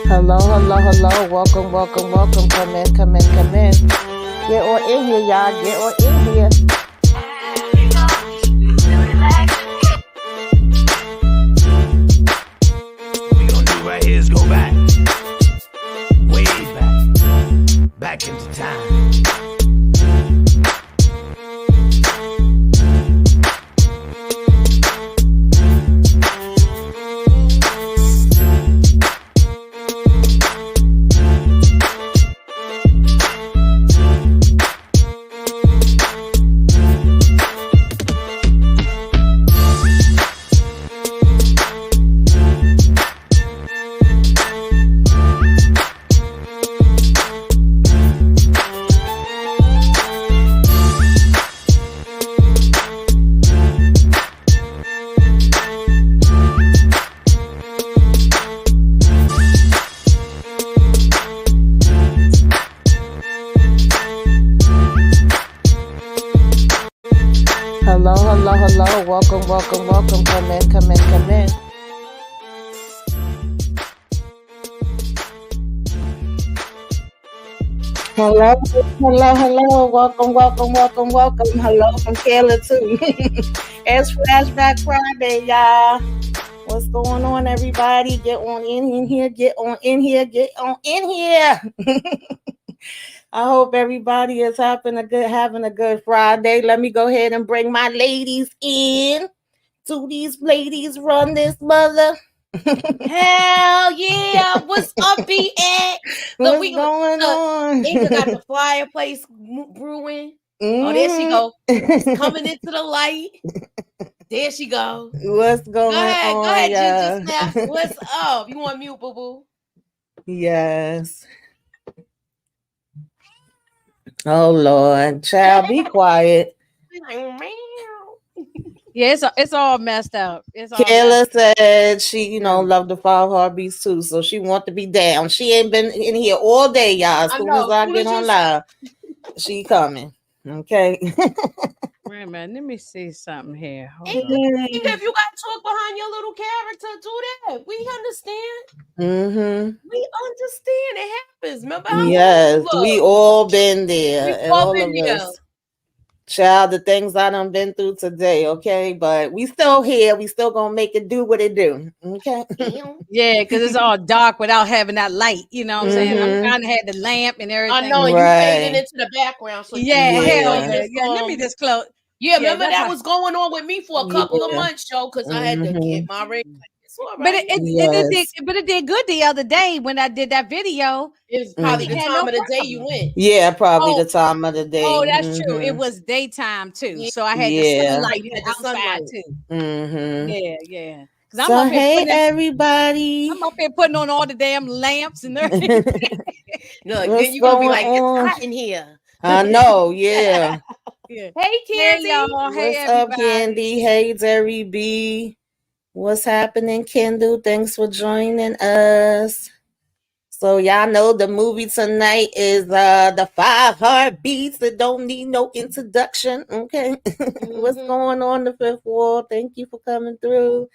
Hello, hello, hello. Welcome, welcome, welcome. Come in, come in, come in. Get on in here, y'all. Get on in here. What we gonna do right here is go back. Way back. Back into time. Hello, hello, hello. Welcome, welcome, welcome. Come in, come in, come in. Hello, hello, hello. Welcome, welcome, welcome, welcome. Hello from Kayla too. It's Flashback Friday, y'all. What's going on, everybody? Get on in here. Get on in here. Get on in here. I hope everybody is having a good Friday. Let me go ahead and bring my ladies in. Do these ladies run this mother? Hell yeah! What's up, BX? What's going on? Inga got the fireplace brewing. Oh, there she go. Coming into the light. There she go. What's going on? Go ahead, Ginger Snap. What's up? You want mute, boo boo? Yes. Oh Lord, child, be quiet. Yeah, it's all messed up. Kayla said she, loved the Thefiveheartbeats too, so she want to be down. She ain't been in here all day, y'all. As soon as I get on live, she coming. Okay. Wait a minute, let me see something here. Even if you got to talk behind your little character, do that. We understand. We understand. It happens. Remember how yes, we all been there. We all been there. Child, the things I done been through today, okay? But we still here. We still gonna make it do what it do, okay? Yeah, because it's all dark without having that light. You know what I'm saying? I'm kind of had the lamp and everything. I know, and you faded into the background. So hell yeah. Let me just close. Yeah, remember that was going on with me for a couple of months, Joe, because I had to get my ring. But it did good the other day when I did that video. It's probably the time of the day you went. Yeah, probably the time of the day. Oh, that's true. It was daytime too, so I had the sunlight outside too. Yeah. So hey, everybody! I'm up here putting on all the damn lamps and everything. Look, then you're gonna be like, it's hot in here. I know, yeah. Hey, Candy. Hey, y'all. Hey, what's up, Candy? Hey, Derry B. What's happening, Kendall? Thanks for joining us. So y'all know the movie tonight is the Thefiveheartbeats. That don't need no introduction. Okay. What's going on the fifth wall? Thank you for coming through.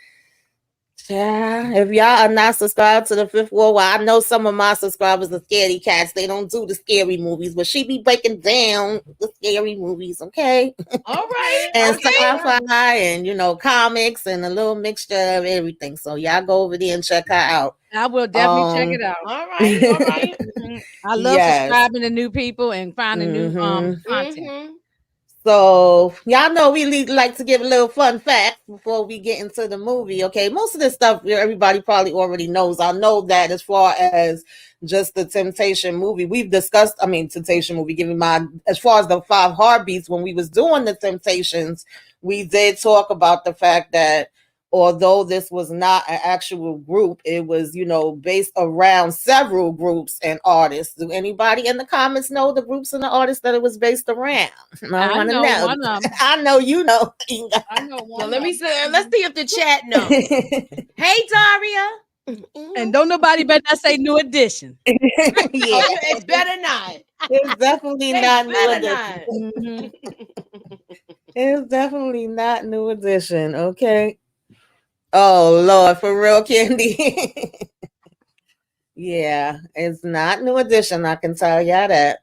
Yeah, if y'all are not subscribed to the fifth wall, well, I know some of my subscribers are scaredy cats. They don't do the scary movies, but she be breaking down the scary movies, okay? All right. And sci-fi and comics and a little mixture of everything. So y'all go over there and check her out. I will definitely check it out. All right. I love subscribing to new people and finding new content. So y'all know we like to give a little fun fact before we get into the movie. Okay, most of this stuff everybody probably already knows. I know that as far as just the Temptation movie, we've discussed. Temptation movie. As far as the Thefiveheartbeats, when we was doing the Temptations, we did talk about the fact that although this was not an actual group, it was, based around several groups and artists. Do anybody in the comments know the groups and the artists that it was based around? I want to know. One of them. I know you know. I know one. So let's see if the chat knows. Hey, Daria. And don't nobody better not say New Edition. Yeah. It's better not. It's definitely not New Edition. It's definitely not New Edition, okay? Oh Lord, for real, Candy. Yeah, it's not New Edition. I can tell y'all that.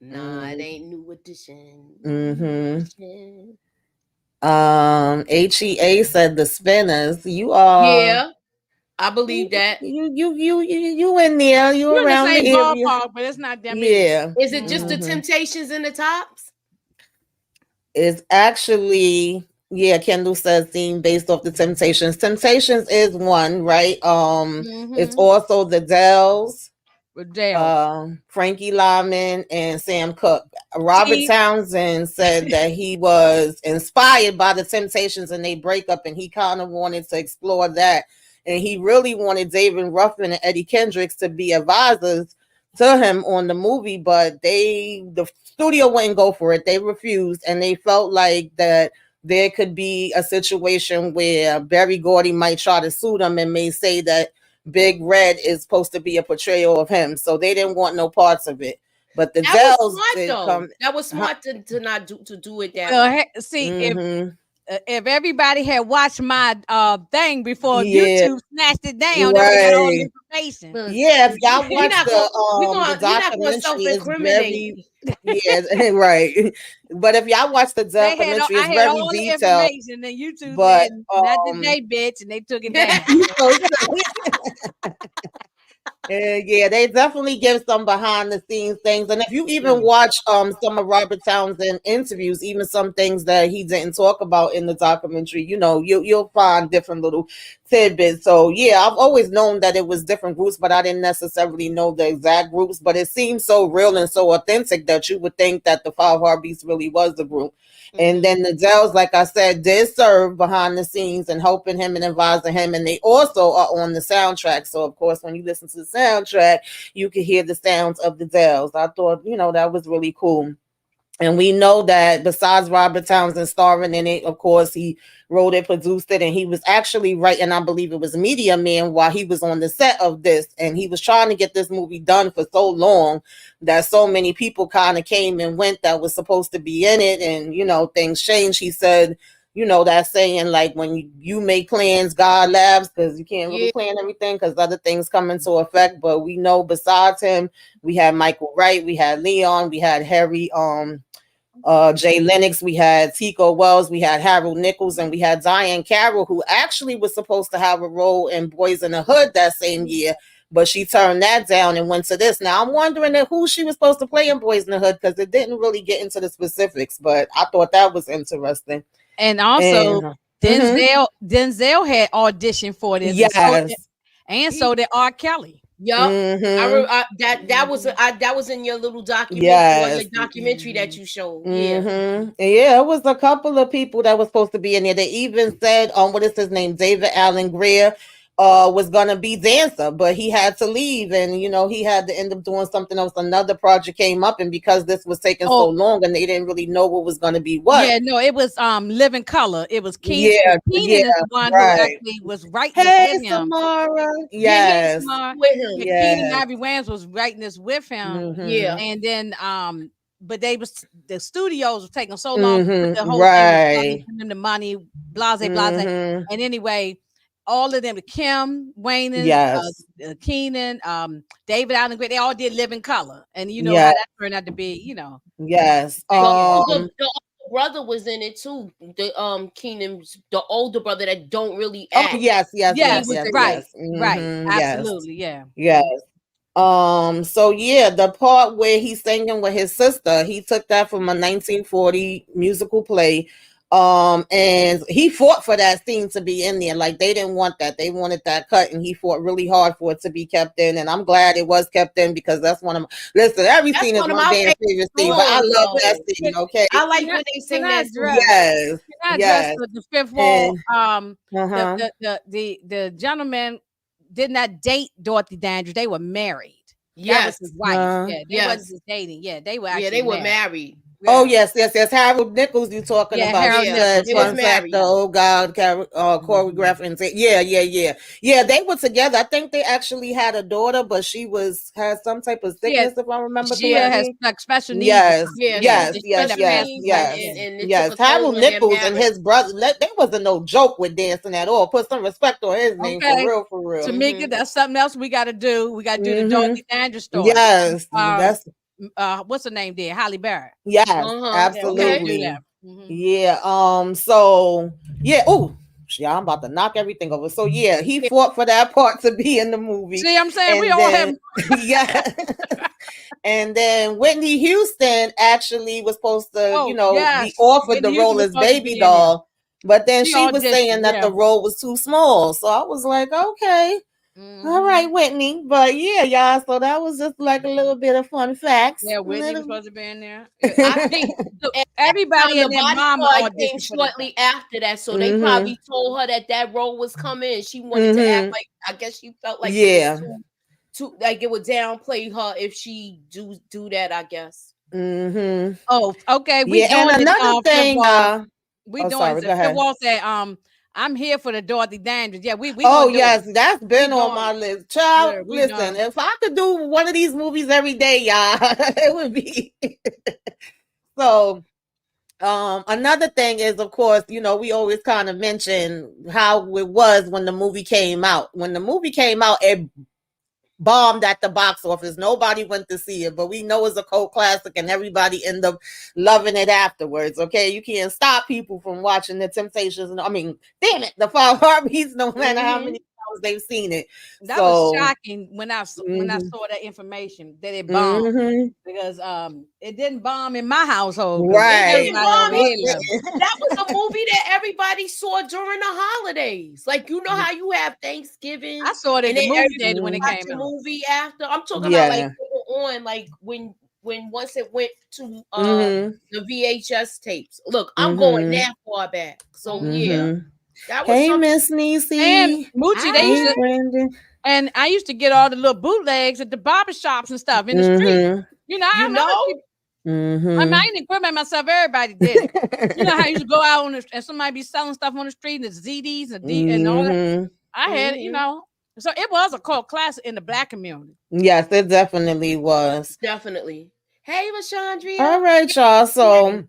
Nah, it ain't New Edition. HEA said the Spinners. You are. Yeah, I believe that. You in there? You You're in the around same the area? ballpark, but it's not them either. Yeah. Is it just the Temptations and the Tops? It's actually, yeah, Kendall says theme based off the Temptations. Temptations is one, right? It's also the Dells, Frankie Lyman, and Sam Cooke. Robert Townsend said that he was inspired by the Temptations and they break up, and he kind of wanted to explore that. And he really wanted David Ruffin and Eddie Kendricks to be advisors to him on the movie, but the studio wouldn't go for it. They refused, and they felt like that there could be a situation where Berry Gordy might try to sue them and may say that Big Red is supposed to be a portrayal of him, so they didn't want no parts of it. But the Dells did come. That was smart to not do it that way. See, if everybody had watched my thing before YouTube snatched it down, they would have got all the information. Yeah, if y'all watch the documentary, it's very right. But if y'all watch the documentary, it's very all detailed. The information, and YouTube said, not today, bitch, and they took it down. Yeah, they definitely give some behind the scenes things. And if you even watch some of Robert Townsend interviews, even some things that he didn't talk about in the documentary, you'll find different little tidbits. So yeah, I've always known that it was different groups, but I didn't necessarily know the exact groups. But it seems so real and so authentic that you would think that the Five Heartbeats really was the group. And then the Dells, like I said, did serve behind the scenes and helping him and advising him. And they also are on the soundtrack. So, of course, when you listen to the soundtrack, you can hear the sounds of the Dells. I thought, that was really cool. And we know that besides Robert Townsend starring in it, of course, he wrote it, produced it, and he was actually writing, I believe it was Media Man, while he was on the set of this. And he was trying to get this movie done for so long that so many people kind of came and went that was supposed to be in it. And, things changed. He said, that saying, like, when you make plans, God laughs, because you can't really plan everything because other things come into effect. But we know besides him, we had Michael Wright, we had Leon, we had Harry, Jay Lennox, we had Tico Wells, we had Harold Nichols, and we had Diane Carroll, who actually was supposed to have a role in Boys in the Hood that same year, but she turned that down and went to this. Now I'm wondering who she was supposed to play in Boys in the Hood, because it didn't really get into the specifics, but I thought that was interesting. And also, Denzel had auditioned for this. Yes. And so did R. Kelly. Yup. That was in your little documentary, your documentary that you showed. Yeah, it was a couple of people that was supposed to be in there. They even said, what is his name, David Allen Greer, was gonna be dancer, but he had to leave, and he had to end up doing something else. Another project came up, and because this was taking so long, and they didn't really know what was gonna be what. Yeah, no, it was Living Color. It was Keenan. Keenan is the one who actually was writing with him. Samara. Yes. With him. Keenan and Ivory Wayans was writing this with him. Yeah, and then but the studios were taking so long to put the whole thing, them the money, blase. And anyway, all of them, Kim, Wayne, Keenan, David Allen Greer, they all did Living Color, and how that turned out to be, Yes. The older brother was in it too. The Keenan's the older brother that don't really act. Oh, yes, right, absolutely, yes. So the part where he's singing with his sister, he took that from a 1940 musical play. And he fought for that scene to be in there. Like, they didn't want that. They wanted that cut, and he fought really hard for it to be kept in. And I'm glad it was kept in, because that's one of my every scene is my damn favorite scene, but I love that scene. Okay. I like when they sing that. Yes. The fifth wall. The gentleman did not date Dorothy Dandridge. They were married. That was his wife. They wasn't just dating. Yeah, they were actually married. Oh yes. Harold Nichols, you talking about? Harold Nichols. It Fun was fact, married. oh God, choreographing. Yeah. They were together. I think they actually had a daughter, but she had some type of sickness, if I remember correctly. Has like special needs. Yes. Harold Nichols and his brother. There wasn't no joke with dancing at all. Put some respect on his name, for real. Tamika, that's something else we got to do. We got to do the Dorothy Dandridge story. Yes, that's what's her name there? Halle Berry. Yes, absolutely. Yeah, yeah. So yeah. Oh, yeah. I'm about to knock everything over. So yeah, he fought for that part to be in the movie. See, I'm saying we all have. Yeah. And then Whitney Houston actually was supposed to, be offered the role as Baby Doll, but then she was saying that the role was too small. So I was like, okay. All right, Whitney. But yeah, y'all. So that was just like a little bit of fun facts. Yeah, Whitney was supposed to be in there. I think everybody in their mom came shortly after that, so they probably told her that role was coming, and she wanted to act like, I guess she felt like it was too like it would downplay her if she do that, I guess. Oh, okay. We and another thing. We doing the wall said, I'm here for the Dorothy Dandridge. Yeah, we yes, that's been on my list. Child, listen, if I could do one of these movies every day, y'all, it would be. So, another thing is, of course, we always kind of mention how it was when the movie came out. When the movie came out, it bombed at the box office. Nobody went to see it, but we know it's a cult classic and everybody ended up loving it afterwards. Okay, you can't stop people from watching the Temptations. I mean, damn it, the Five Heartbeats, no matter how many times they've seen it. That was shocking when I saw that information that it bombed, because it didn't bomb in my household. Right. That was a movie that everybody saw during the holidays. Like, how you have Thanksgiving. I saw it in the movie theater when it came out. Movie after. I'm talking about like on like when once it went to the VHS tapes. Look, I'm going that far back. So yeah. That was hey, Miss Niecy. And Moochie, they used to, and I used to get all the little bootlegs at the barber shops and stuff in the street. I didn't equip myself. Everybody did it. You know how you used to go out and somebody be selling stuff on the street, and the ZDs and all that. I had it, so it was a cult classic in the Black community. Yes, it definitely was. Definitely. Hey, LaShondria. All right, y'all. So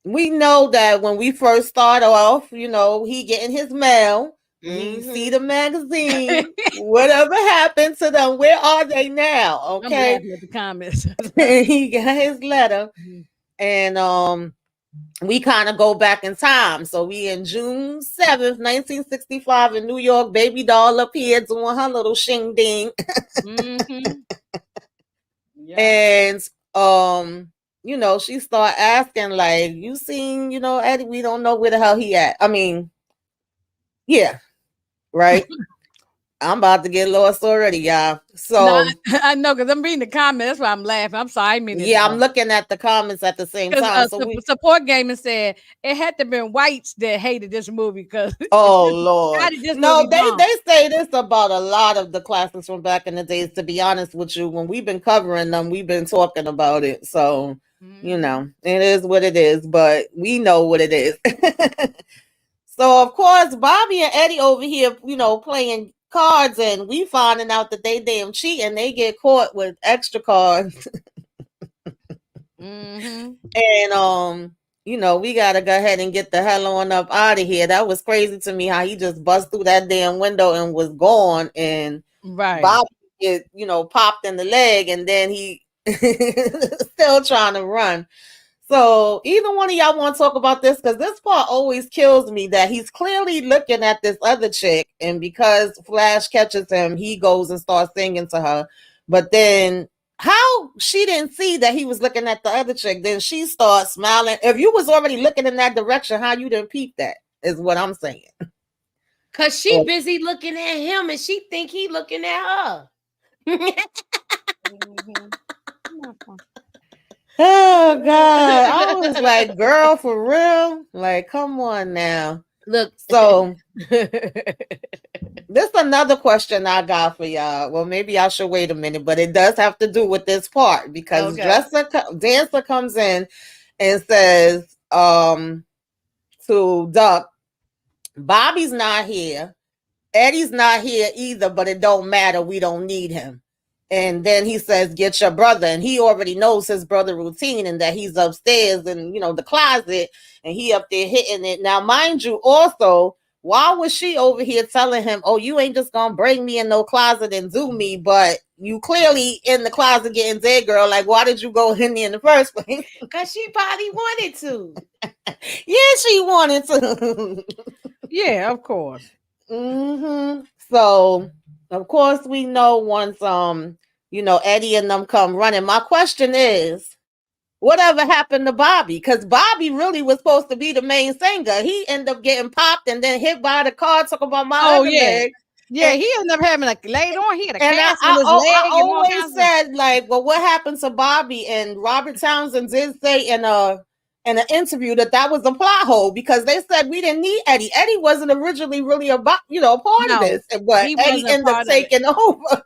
we know that when we first start off, he getting his mail. He see the magazine. Whatever happened to them? Where are they now? Okay. I'm laughing at the comments. He got his letter, and we kind of go back in time. So we in June 7th, 1965 in New York. Baby Doll appeared doing her little shing ding. And she start asking, like, you seen, Eddie? We don't know where the hell he at. I mean, yeah, right. I'm about to get lost already, y'all. So I know, because I'm reading the comments. That's why I'm laughing. I'm sorry. I'm looking at the comments at the same time. Support Gaming said it had to have been whites that hated this movie because Lord. No, they say this about a lot of the classics from back in the days. To be honest with you, when we've been covering them, we've been talking about it. So it is what it is, but we know what it is. So of course, Bobby and Eddie over here, playing cards, and we finding out that they damn cheating. They get caught with extra cards. And we gotta go ahead and get the hell on up out of here. That was crazy to me how he just bust through that damn window and was gone, and Bobby get popped in the leg, and then he still trying to run. So either one of y'all want to talk about this? Because this part always kills me, that he's clearly looking at this other chick, and because Flash catches him, he goes and starts singing to her. But then how she didn't see that he was looking at the other chick, then she starts smiling. If you was already looking in that direction, how you didn't peep that is what I'm saying. Because she busy looking at him and she think he looking at her. Oh God, I was like, girl, for real? Like, come on now. Look, so this is another question I got for y'all. Well, maybe I should wait a minute, but it does have to do with this part, because Dancer comes in and says to Duck, Bobby's not here. Eddie's not here either, but it don't matter. We don't need him. And then he says, get your brother. And he already knows his brother routine and that he's upstairs in, the closet and he up there hitting it. Now, mind you, also, why was she over here telling him, oh, you ain't just going to bring me in no closet and do me, but you clearly in the closet getting dead, girl. Like, why did you go in there in the first place? Because she probably wanted to. Yeah, she wanted to. Yeah, of course. So, of course, we know once, Eddie and them come running. My question is, whatever happened to Bobby? Because Bobby really was supposed to be the main singer. He ended up getting popped and then hit by the car, talking about my other leg. Yeah, he ended up having later on, he had a and cast on his leg. I always said, like, well, what happened to Bobby? And Robert Townsend did say in an interview that was a plot hole because they said we didn't need Eddie. Eddie wasn't originally really about, a part of this, but Eddie ended up taking over.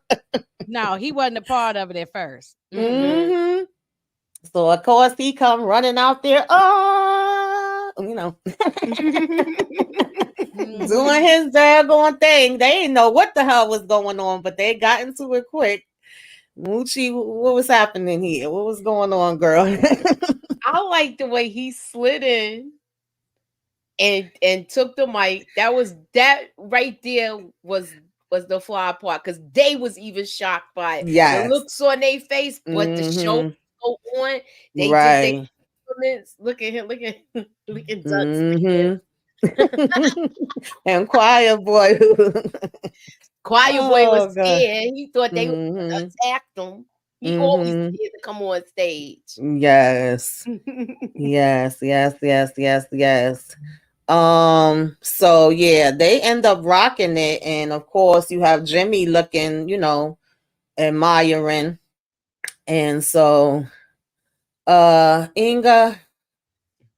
No, he wasn't a part of it at first. So of course he come running out there, doing his daggone thing. They didn't know what the hell was going on, but they got into it quick. Moochie, what was happening here? What was going on, girl? I like the way he slid in and took the mic. That right there was the fly part because they was even shocked by it. Yes. The looks on their face, but the show go on. They did their comments. Look at him. Look at Ducks. And Choir Boy. Choir Boy was scared. He thought they attacked him. He always scared to come on stage. Yes. Yes. So yeah, they end up rocking it, and of course you have Jimmy looking, admiring, and so Inga,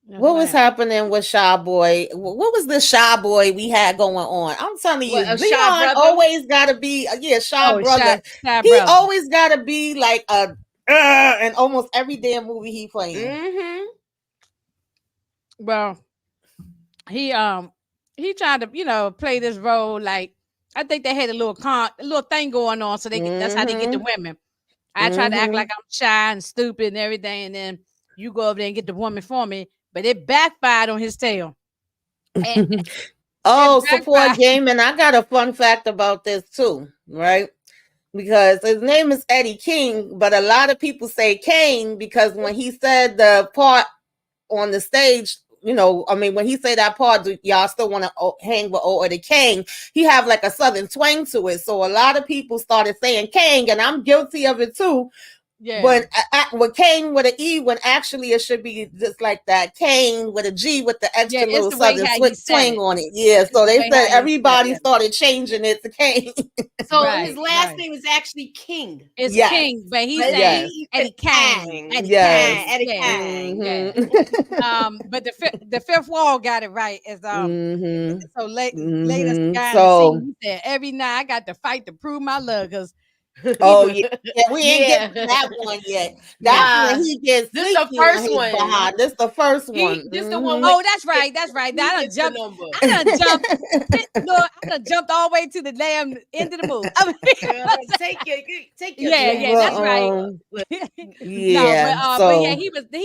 what was happening with Shy Boy? What was the Shy Boy we had going on? I'm telling you, Leon always gotta be Shy brother. He always gotta be like a in almost every damn movie he playing. Well, he tried to play this role like I think they had a little thing going on, so that's how they get the women. I tried to act like I'm shy and stupid and everything, and then you go over there and get the woman for me, but it backfired on his tail. Support Gaming. I got a fun fact about this too, right? Because his name is Eddie King, but a lot of people say Kane because when he said the part on the stage, when he said that part, y'all still want to hang with Eddie King, he have like a southern twang to it. So a lot of people started saying King, and I'm guilty of it too. Yeah. But with Kane with an E, when actually it should be just like that. Kane with a G with the extra little southern twang on it. Yeah. So they said everybody started changing it to Kane. So his last name is actually King. It's King, but he's saying Eddie Kang. Eddie Kang. But the fifth wall got it right. Is so latest guy he said every night I got to fight to prove my love because. We ain't getting that one yet. That's when he gets. This is the first one. This is the first one. This the one. Oh, that's right. I done jumped. I done jumped all the way to the damn end of the movie. Take your. That's right. But he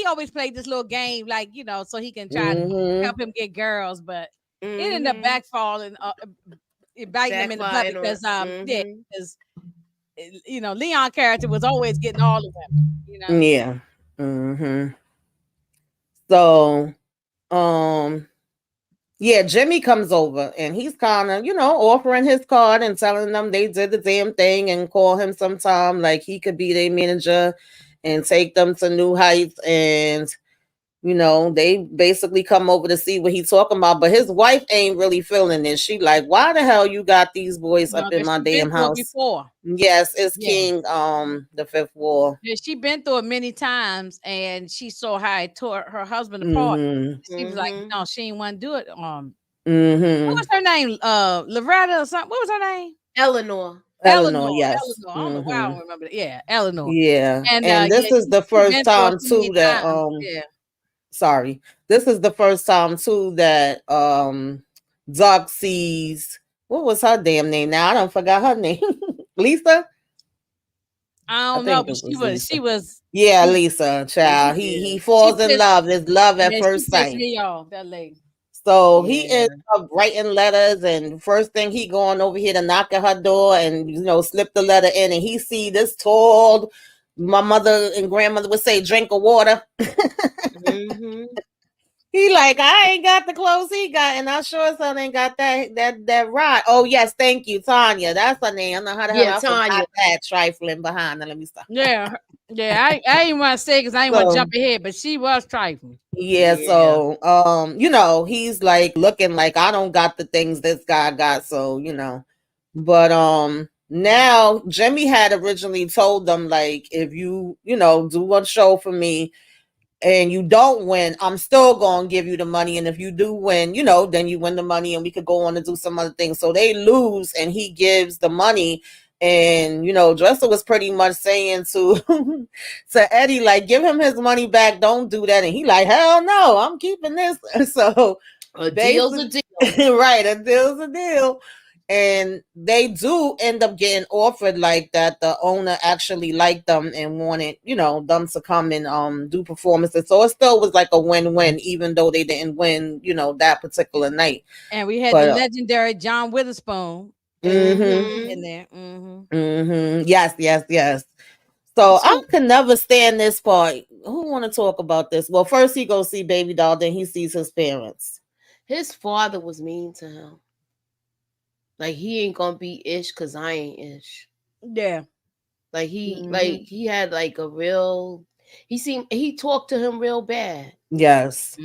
always played this little game, like so he can try to help him get girls, but it ended up backfalling, biting him in the butt because because. Leon character was always getting all the women, Yeah. So, Jimmy comes over and he's kind of, offering his card and telling them they did the damn thing and call him sometime like he could be their manager and take them to new heights. And, they basically come over to see what he's talking about. But his wife ain't really feeling this. She like, why the hell you got these boys up in my damn house? Before. Yes, it's King, the fifth wall. Yeah, she been through it many times, and she saw how it tore her husband apart. She was like, no, she didn't want to do it. What was her name? Loretta or something? What was her name? Eleanor, yes. Eleanor. I don't know why I don't remember that. Yeah, Eleanor. Yeah, and this is the first time too that sorry. This is the first time too that Doug sees, what was her damn name now? I don't forgot her name. Lisa? I don't know, but she was yeah, Lisa, child. He falls in love. It's love at first she sight. pissed me off, that lady. So he ends up writing letters, and first thing he going over here to knock at her door and slip the letter in, and he see this tall, my mother and grandmother would say, drink of water. He like, I ain't got the clothes he got, and I sure son ain't got that rod. Oh yes, thank you, Tanya. That's her name. I know how the hell I forgot that, trifling behind her. Let me stop. Yeah. I ain't want to say because I ain't want to jump ahead, but she was trifling. Yeah, so he's like looking like I don't got the things this guy got, so but now Jimmy had originally told them, like, if you do one show for me and you don't win, I'm still gonna give you the money, and if you do win, then you win the money and we could go on and do some other things. So they lose and he gives the money. And Dresser was pretty much saying to Eddie, like, give him his money back, don't do that. And he like, hell no, I'm keeping this. So a deal's a deal. Right, a deal's a deal. And they do end up getting offered like that. The owner actually liked them and wanted, them to come and do performances. So it still was like a win-win, even though they didn't win, that particular night. And we had the legendary John Witherspoon in there. Yes. So I could never stand this part. Who want to talk about this? Well, first he goes see Baby Doll, then he sees his parents. His father was mean to him. Like, he ain't gonna be ish because I ain't ish. Yeah. Like he had like a real. He talked to him real bad. Yes.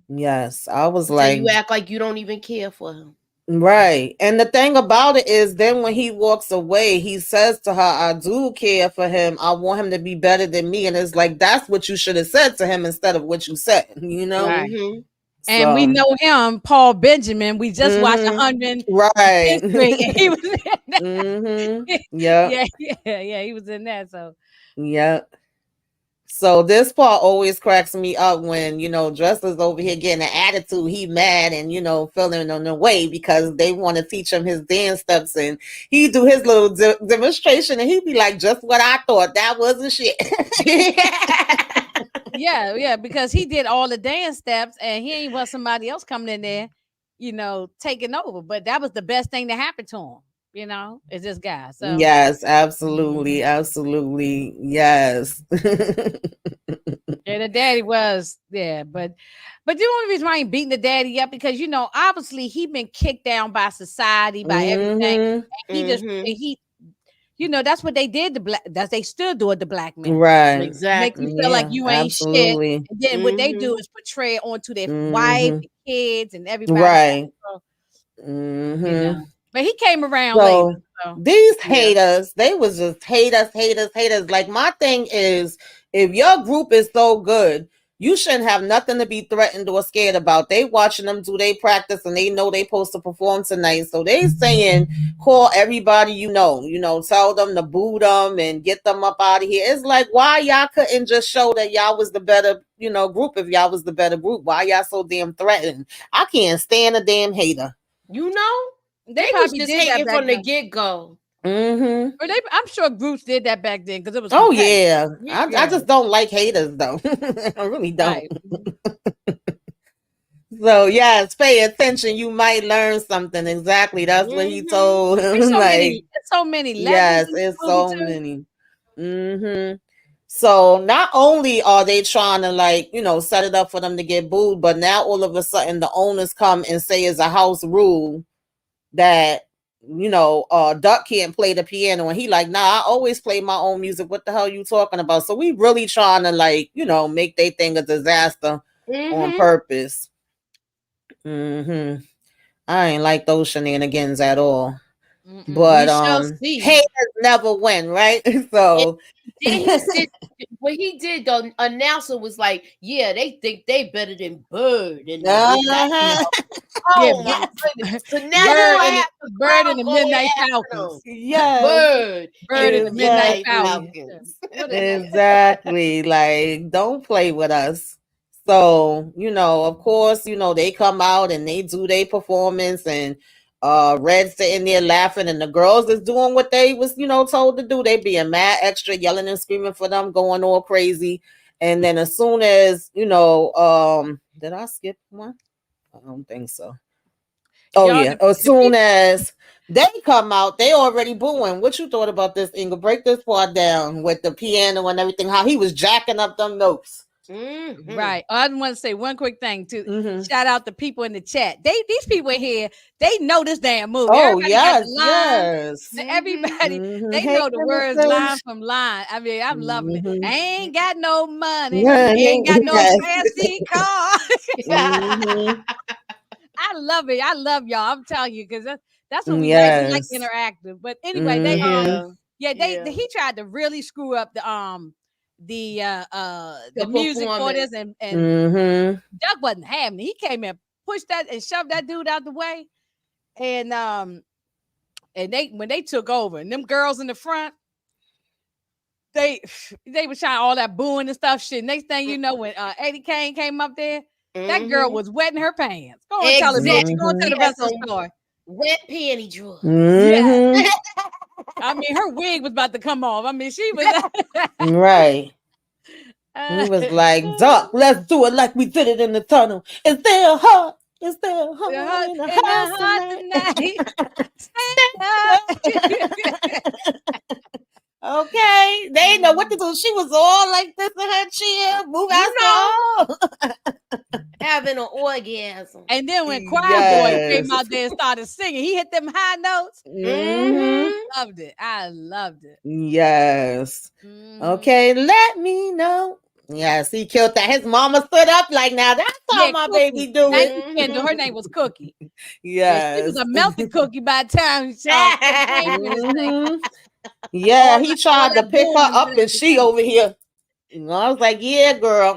Yes. I was like, you act like you don't even care for him. Right. And the thing about it is, then when he walks away, he says to her, I do care for him. I want him to be better than me. And it's like, that's what you should have said to him instead of what you said, Right. And we know him, Paul Benjamin. We just watched 100. Right. He was in that. Yeah, he was in that. So yeah. So this part always cracks me up when, Dresser's over here getting an attitude. He mad and, feeling on the way because they want to teach him his dance steps. And he do his little demonstration and he'd be like, just what I thought. That wasn't shit. Yeah, because he did all the dance steps and he ain't want somebody else coming in there, taking over. But that was the best thing to happen to him. Is this guy. So yes, absolutely, absolutely, yes. Yeah, the daddy was but the only reason why I ain't beating the daddy up because obviously he been kicked down by society, by everything. And he that's what they did to black. That's they still do it to black men, right? Exactly. Make you feel like you ain't shit. And then what they do is portray onto their wife, kids, and everybody. Right. But he came around later. So. These haters, they was just haters. Like, my thing is, if your group is so good, you shouldn't have nothing to be threatened or scared about. They watching them do their practice and they know they supposed to perform tonight. So they saying, call everybody tell them to boo them and get them up out of here. It's like, why y'all couldn't just show that y'all was the better, group if y'all was the better group? Why y'all so damn threatened? I can't stand a damn hater. They was just hating from the get-go. But I'm sure groups did that back then because it was. Oh yeah. I just don't like haters though. I really don't. Right. So yes, pay attention. You might learn something. Exactly. That's what he told him. There's so many. Yes, it's so many. So not only are they trying to set it up for them to get booed, but now all of a sudden the owners come and say it's a house rule that Duck can't play the piano, and he like, nah, I always play my own music. What the hell you talking about? So we really trying to make they thing a disaster on purpose. I ain't like those shenanigans at all. But haters never win, right? So what he did, the announcer was like, yeah, they think they better than Bird and oh my goodness. So now Bird and the Midnight Falcons. Yes. Bird and the Midnight Falcons. Exactly. Like, don't play with us. So, of course, they come out and they do their performance, and Red's sitting there laughing, and the girls is doing what they was, told to do. They being mad extra, yelling and screaming for them, going all crazy. And then as soon as, did I skip one? I don't think so. Oh, yeah. As soon as they come out, they already booing. What you thought about this, Inga? Break this part down with the piano and everything, how he was jacking up them notes. Mm-hmm. Right. I want to say one quick thing too. Mm-hmm. Shout out the people in the chat. These people in here, they know this damn movie. Oh, everybody yes. Everybody, they know the words line from line. I mean, I'm loving it. I ain't got no money. Ain't got no fancy car. I love it. I love y'all. I'm telling you, because that's what we like. We like interactive. But anyway, he tried to really screw up the music for this, and Doug wasn't having it. He came in, pushed that and shoved that dude out the way, and when they took over, and them girls in the front, they were trying all that booing and stuff. Shit. Next thing you know, when Eddie Kane came up there, that girl was wetting her pants. Go and tell the bitch. Go and tell the rest of the story. Wet panty drawer. Yeah. I mean, her wig was about to come off. I mean, she was right. He was like, Doc, let's do it like we did it in the tunnel. Is there a heart? Is there a heart in the house tonight? Okay, they didn't know what to do. She was all like this in her chair, moving having an orgasm. And then when Choir Boy came out there and started singing, he hit them high notes. Loved it. I loved it. Yes. Okay, let me know. Yes, he killed that. His mama stood up like, now that's how my baby do it. Her name was Cookie. Yes. She was a melted cookie by the time she yeah, he tried to pick her up and she over here. I was like, yeah, girl.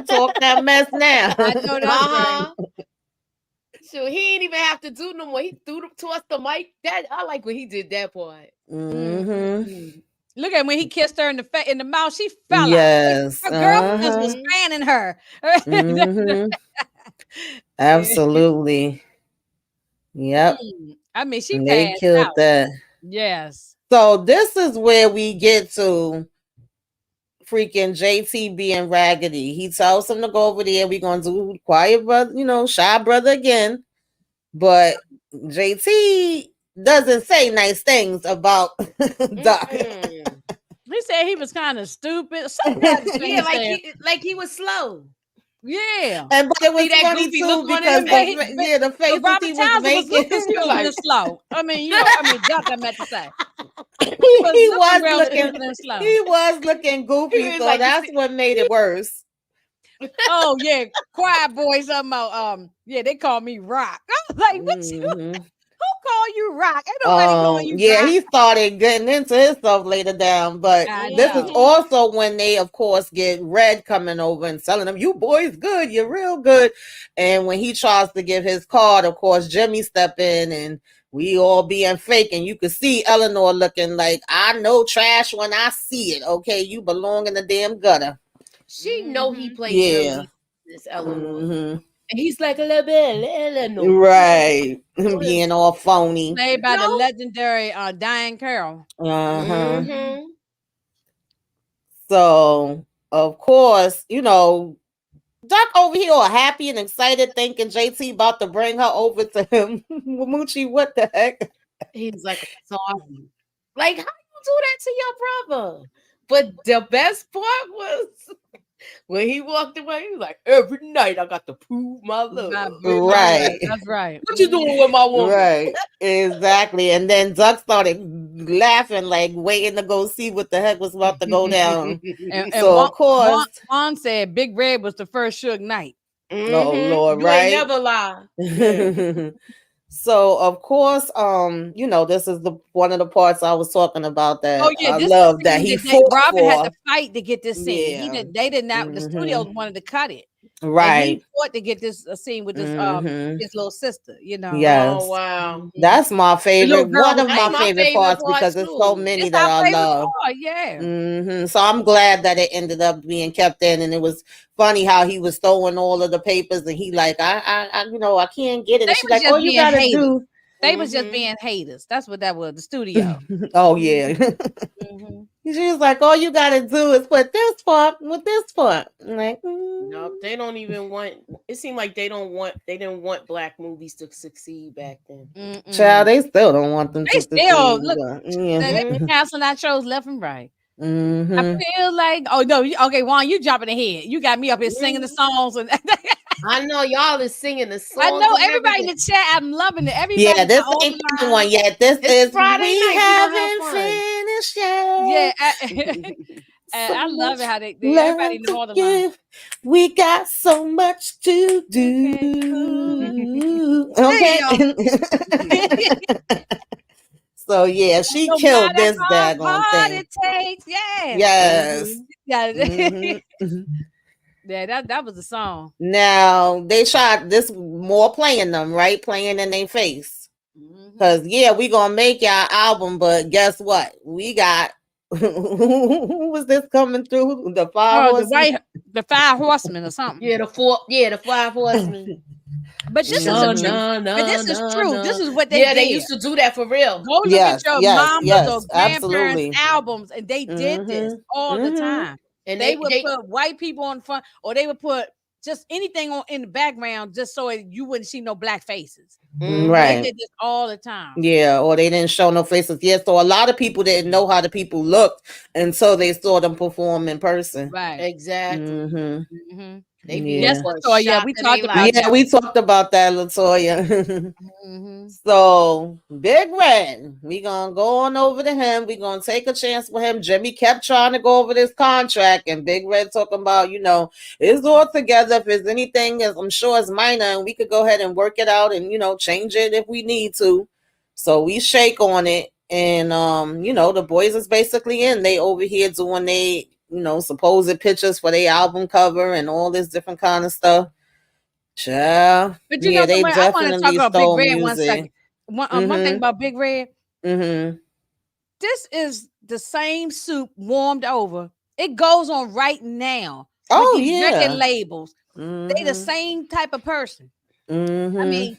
Talk that mess now. I know that. So he didn't even have to do no more. He threw towards the mic. I like when he did that part. Look at when he kissed her in the mouth. She fell out. Her girlfriend was fanning her. Absolutely. Yep. I mean, they killed out. That. Yes. So this is where we get to freaking JT being raggedy. He tells him to go over there. We're gonna do quiet brother, shy brother again. But JT doesn't say nice things about Doc. He said he was kind of stupid. Yeah, like he was slow. Yeah, but it was funny too because the face that he was making was slow. I mean, Doc, I meant to say he was looking goofy, so like, that's what made it worse. Oh yeah, Quiet Boy something about they call me Rock. I was like, what who call you Rock? Ain't nobody calling you Rock. He started getting into himself later down, but this is also when they of course get Red coming over and telling him, you boys good, you're real good. And when he tries to give his card, of course Jimmy step in and we all being fake, and you could see Eleanor looking like, I know trash when I see it. Okay, you belong in the damn gutter. She know he played Jimmy, this Eleanor. And he's like a little bit Eleanor. Right. Being all phony. Played by the legendary Diane Carroll. So, of course, Doc over here all happy and excited, thinking JT about to bring her over to him. Moochie, what the heck? He's like, sorry. Like, how you do that to your brother? But the best part was when he walked away, he was like, every night I got to prove my love. Right. That's right. What you doing with my woman? Right. Exactly. And then Doug started laughing, like waiting to go see what the heck was about to go down. and of course, Juan said Big Red was the first Suge Knight. Oh Lord, you right? Ain't never lie. So of course, this is one of the parts I was talking about that I love that he fought Robin for. had to fight to get this scene. They did not. The studios wanted to cut it. Right. And he fought to get this scene with this his little sister, you know. Yes. Oh wow. That's my favorite. One of my my favorite parts part because there's so many It's that our I favorite love. part, yeah. So I'm glad that it ended up being kept in, and it was funny how he was throwing all of the papers, and he like, I I can't get it. And she's like, all you gotta do. They was just being haters. That's what that was. The studio. Oh yeah. She was like, all you gotta do is put this part with this part. I'm like, no, they don't even want. It seemed like they didn't want black movies to succeed back then. Child, they still don't want them they to still succeed. look. They been canceling our shows left and right. I Mm-hmm. feel like, oh no, okay, Juan, you jumping ahead. You got me up here singing the songs, and I know y'all is singing the songs. I know and everybody in everything. the chat. I'm loving it. Everybody, Yeah, this got all ain't the the one yet. This It's is Friday we night. haven't finished yet. Yeah, and I love it how they Love everybody know to all the lines. give. We got so much to do. Okay. So yeah, she No killed matter this how daggone hard thing. it takes. Yeah. Yes. Yeah. Mhm. Yeah, that was the song. Now they shot this more playing them, right? Playing in their face. Because yeah, we gonna make y'all album, but guess what? We got who was this coming through? The Five Horsemen? The Five Horsemen or something. Yeah, the Five Horsemen. But this is the truth. But this is true. This is what they did. They used to do that for real. Go look at your mama's or grandparents' absolutely. albums, and they did this all the time. And they would put white people on front, or they would put just anything on in the background, just so you wouldn't see no black faces. Right. They did this all the time. Yeah, or they didn't show no faces. Yeah, so a lot of people didn't know how the people looked until they saw them perform in person. Right. Exactly. They yes, Latoya. We talked about that. Yeah, we talked about that, Latoya. So Big Red, we gonna go on over to him. We gonna take a chance with him. Jimmy kept trying to go over this contract, and Big Red talking about, it's all together. If there's anything, I'm sure it's minor, and we could go ahead and work it out and change it if we need to. So we shake on it, and the boys is basically in. They over here doing they supposed pictures for their album cover and all this different kind of stuff. Child. But they I want to talk about Big Red music. 1 second. One thing about Big Red. This is the same soup warmed over. It goes on right now. Oh, with these record yeah. labels. They the same type of person. I mean,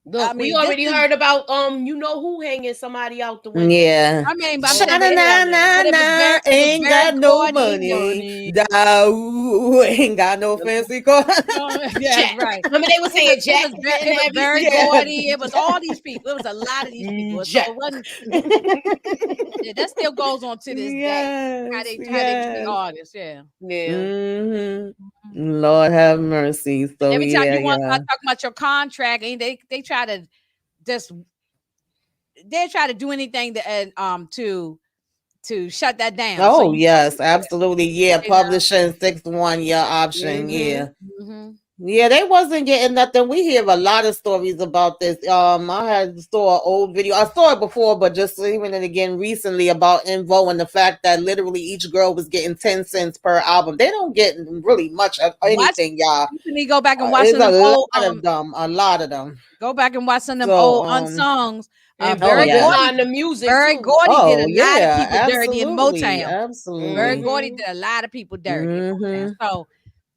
look, we already heard about who hanging somebody out the window. Yeah. I mean, but ain't got no money. Ain't got no fancy car. Yeah, right. I mean, they were saying Jack. It was very Gordy. It was all these people. It was a lot of these people. So it wasn't, that still goes on to this day. How they be artists. Yeah. Lord have mercy. So every time you want to talk about your contract, and they try to do anything to shut that down. Oh, yes, absolutely. Yeah, publishing 6-1 your option. Yeah. Yeah, they wasn't getting nothing. We hear a lot of stories about this. I saw an old video. I saw it before, but just even it again recently about Invo and the fact that literally each girl was getting 10 cents per album. They don't get really much of anything, y'all. You need to go back and watch them old, a lot of them. Go back and watch some of them old unsongs. Barry Gordy, the music. Barry Gordy did a lot of people absolutely, dirty in Motown. Absolutely. Barry Gordy did a lot of people dirty. So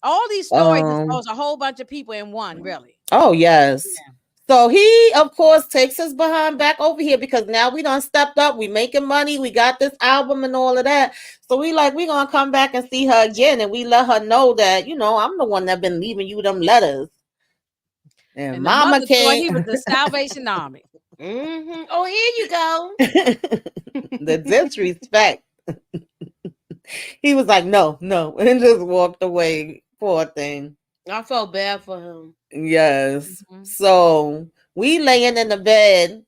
all these stories is a whole bunch of people in one, really. Oh, yes. Yeah. So he, of course, takes his behind back over here because now we done stepped up. We making money. We got this album and all of that. So we gonna come back and see her again. And we let her know that, I'm the one that been leaving you them letters. And Mama can't. He was the Salvation Army. Oh, here you go. The disrespect. He was like, no, and just walked away. Poor thing. I felt bad for him. Yes. So we laying in the bed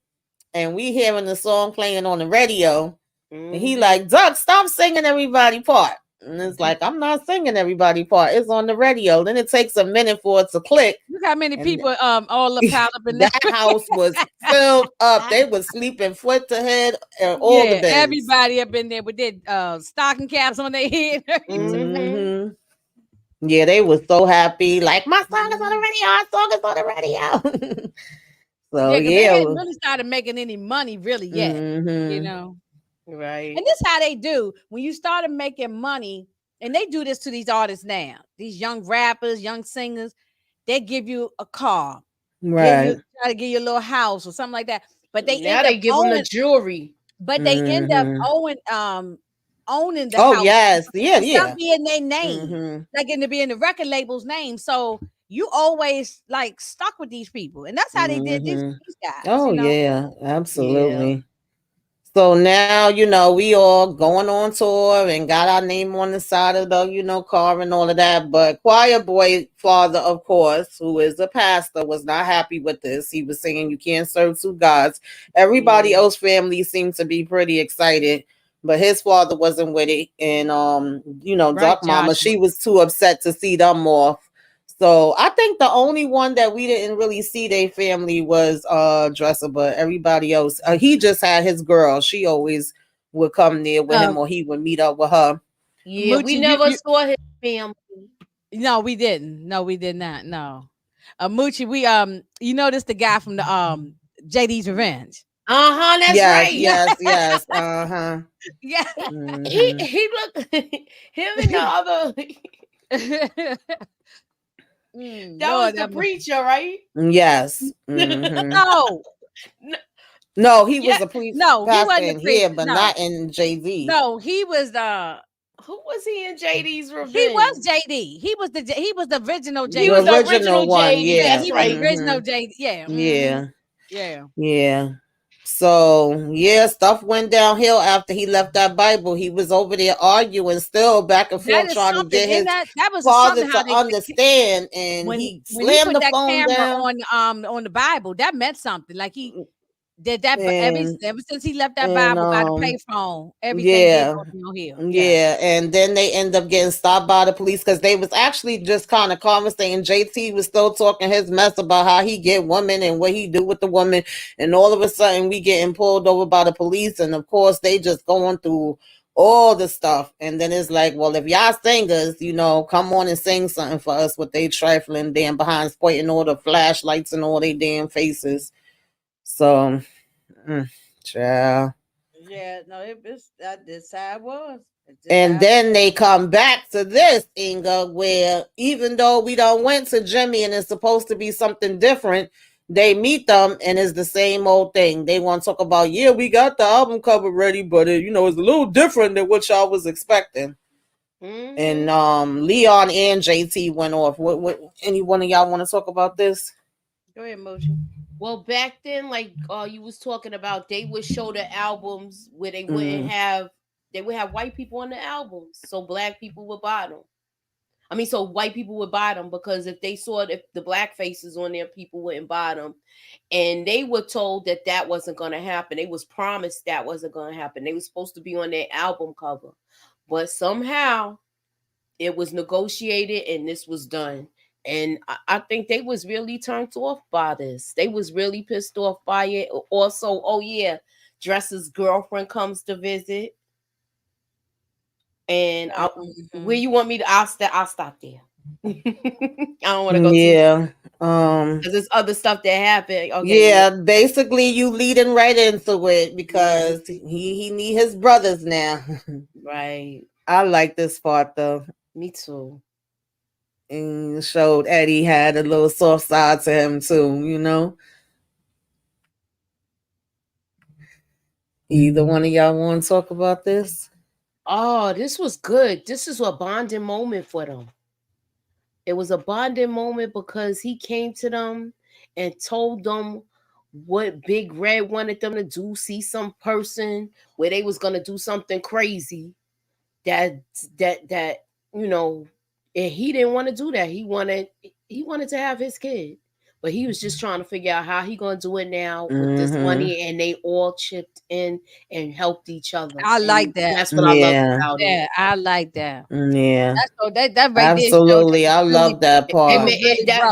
and we hearing the song playing on the radio. And he like, Doug, stop singing everybody part. And it's like, I'm not singing everybody part. It's on the radio. Then it takes a minute for it to click. Look how many people all piled up in that house was filled up. They was sleeping foot to head and all the beds. Everybody up in there with their stocking caps on their head. Yeah, they was so happy. Like, my song is on the radio. Our song is on the radio. So Yeah, because they yeah. hadn't really started making any money really yet. You know. Right. And this how they do when you started making money, and they do this to these artists now. These young rappers, young singers, they give you a car, Right. try to give you a little house or something like that. But they Now end up they give them the owning. jewelry. But they end up owning the Oh house. yes, yeah, It stop yeah. being their name, like in the being the record label's name. So you always like stuck with these people, and that's how they did these guys. Oh You know. yeah, Yeah. absolutely. So now, we all going on tour and got our name on the side of the, car and all of that. But Choir Boy father, of course, who is a pastor, was not happy with this. He was saying you can't serve two gods. Everybody else family seemed to be pretty excited, but his father wasn't with it. And Right, Duck Mama, Joshua. she was too upset to see them off. So I think the only one that we didn't really see their family was Dresser, but everybody else, he just had his girl. She always would come there with him, or he would meet up with her. Yeah, we Moochie, never saw his family. No, we didn't. No, we did not. No. Moochie, we you noticed the guy from the JD's Revenge. That's Yes, right. yes. Yeah. He looked him and the other. That was the preacher, right? Yes. No. No, he was a priest. No, he wasn't in a here, priest. but No. not in JD. No, he was who was he in JD's Revenge? He was JD. He was the original JD. He was the original one. JD. Yeah, That's he right. was the original JD. Yeah. Yeah. So yeah, stuff went downhill after he left that Bible. He was over there arguing, still back and forth, trying to get his that was father to understand, and he slammed the phone down on the Bible. That meant something. Like he did that ever since he left that Bible by the payphone. Everything here. Yeah, and then they end up getting stopped by the police because they was actually just kind of conversating. JT was still talking his mess about how he get women and what he do with the woman, and all of a sudden we getting pulled over by the police, and of course they just going through all the stuff, and then it's like, well, if y'all singers, come on and sing something for us with they trifling damn behinds, pointing all the flashlights and all they damn faces. So, child. Yeah, no, that's how it was. And then they come back to this, Inga, where even though we don't went to Jimmy and it's supposed to be something different, they meet them and it's the same old thing. They want to talk about, yeah, we got the album cover ready, but it's a little different than what y'all was expecting. And Leon and JT went off. What any one of y'all want to talk about this? Go ahead, Mochi. Well, back then, like you was talking about, they would show the albums where they wouldn't have, they would have white people on the albums, so black people would buy them. I mean, so white people would buy them because if they saw if the black faces on there, people wouldn't buy them. And they were told that wasn't going to happen. They was promised that wasn't going to happen. They were supposed to be on their album cover, but somehow it was negotiated and this was done. And I think they was really turned off by this. They was really pissed off by it. Also, oh yeah, Dresser's girlfriend comes to visit. And where you want me to? I'll stop there. I don't want to go. Yeah, because there's other stuff that happened. Okay, yeah, basically you leading right into it because he need his brothers now. Right. I like this part though. Me too. And showed Eddie had a little soft side to him too. Either one of y'all want to talk about this? Oh, this was good. This is a bonding moment for them. It was a bonding moment because he came to them and told them what Big Red wanted them to do. See some person where they was gonna do something crazy. That and he didn't want to do that. He wanted to have his kid. But he was just trying to figure out how he gonna do it now with this money, and they all chipped in and helped each other. I like that. That's what I love about it. Yeah, I like that. Yeah, that right absolutely. I love that part.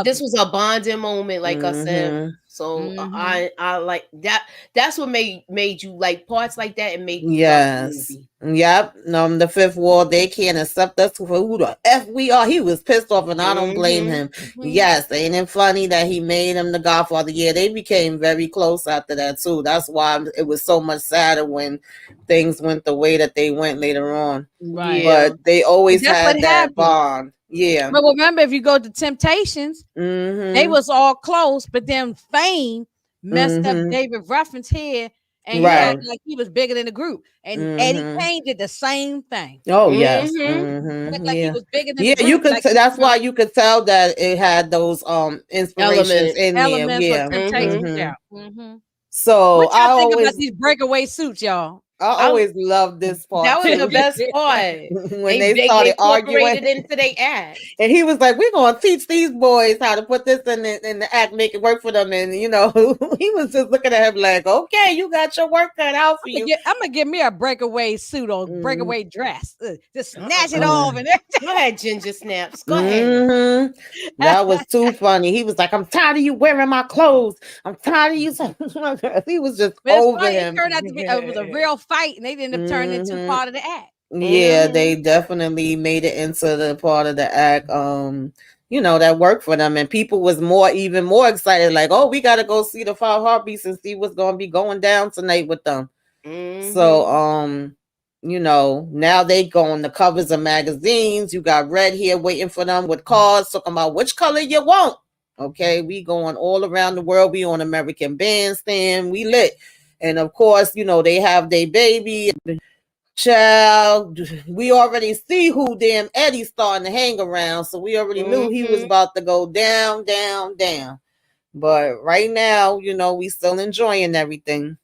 This was a bonding moment, like I said. So I like that. That's what made you like parts like that and made you yes. Yep. The fifth wall, they can't accept us for who the F we are. He was pissed off, and I don't blame him. Yes, ain't it funny that he made him the Godfather? Yeah, they became very close after that too. That's why it was so much sadder when things went the way that they went later on. Right. But they always had that bond. Yeah. But remember, if you go to Temptations, they was all close, but then Fame messed up David Ruffin's head, and he acted like he was bigger than the group. And Eddie Kane did the same thing. Oh yes. Like he was bigger than the group. You could. That's why you could tell that it had those inspirations in there. Yeah. Yeah. So what y'all think about these breakaway suits, y'all? I always loved this part. That was the best part. when they started arguing into their act. And he was like, we're going to teach these boys how to put this in the act, make it work for them. And, he was just looking at him like, okay, you got your work cut out for you. I'm going to give me a breakaway suit or breakaway dress. Just snatch it off. And go ahead, Ginger Snaps. Go ahead. That was too funny. He was like, I'm tired of you wearing my clothes. I'm tired of you. He was just over him. It turned out to be it was a real fight, and they ended up turning into part of the act. Yeah, they definitely made it into the part of the act, that worked for them. And people was even more excited, like, oh, we got to go see the Five Heartbeats and see what's going to be going down tonight with them. So, now they go on the covers of magazines. You got Red here waiting for them with cards talking about which color you want. Okay, we going all around the world. We on American Bandstand. We lit. And of course, they have their baby. Child, we already see who damn Eddie's starting to hang around. So we already knew he was about to go down, down, down. But right now, we still enjoying everything.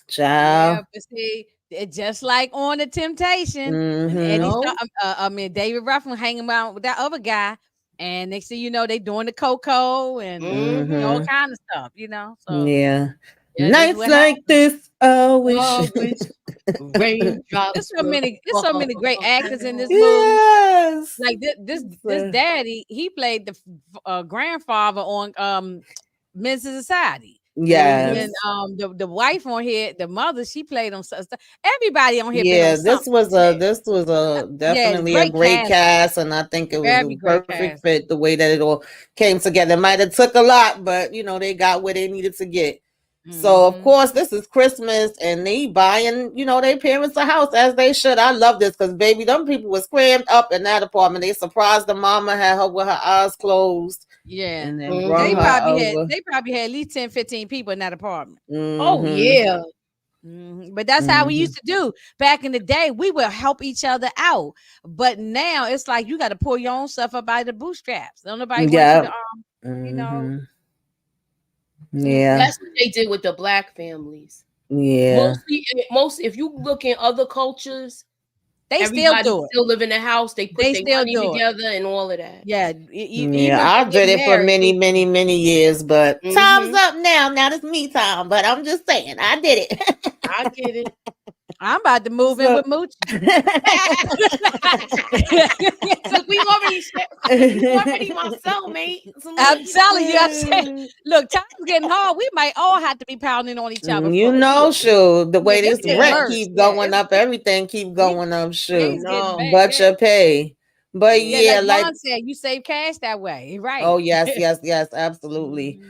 Child. Yeah, but see, just like on the Temptation, Eddie David Ruffin hanging around with that other guy. And next thing you know, they doing the cocoa and all kind of stuff, So yeah. Nights like this, always raindrops. There's so many great actors in this movie. Yes. Like this daddy, he played the grandfather on Men's Society. Yes. And the wife on here, the mother, she played on stuff. Everybody on here. Yeah, this was definitely a great cast, and I think it was a perfect fit the way that it all came together. It might have took a lot, but they got where they needed to get. So of course this is Christmas and they buying, their parents a house as they should. I love this because baby, them people was crammed up in that apartment. They surprised the mama, had her with her eyes closed. Yeah. And then they probably had at least 10, 15 people in that apartment. Oh yeah. But that's how we used to do back in the day. We would help each other out. But now it's like you got to pull your own stuff up by the bootstraps. Don't nobody want you to Yeah, that's what they did with the black families. Yeah, most if you look in other cultures, they still live in the house. They put their money together and all of that. Yeah, I did it for many years, but time's up now. Now it's me time. But I'm just saying, I did it. I get it. I'm about to move in with Moochie. Look, we already my cellmate. So I'm telling you, I'm saying, look, time's getting hard. We might all have to be pounding on each other. Shoot, the way this rent keep going up, everything keep going up. Shoot, but you pay. But like Ron said, you save cash that way, right? Oh yes, absolutely.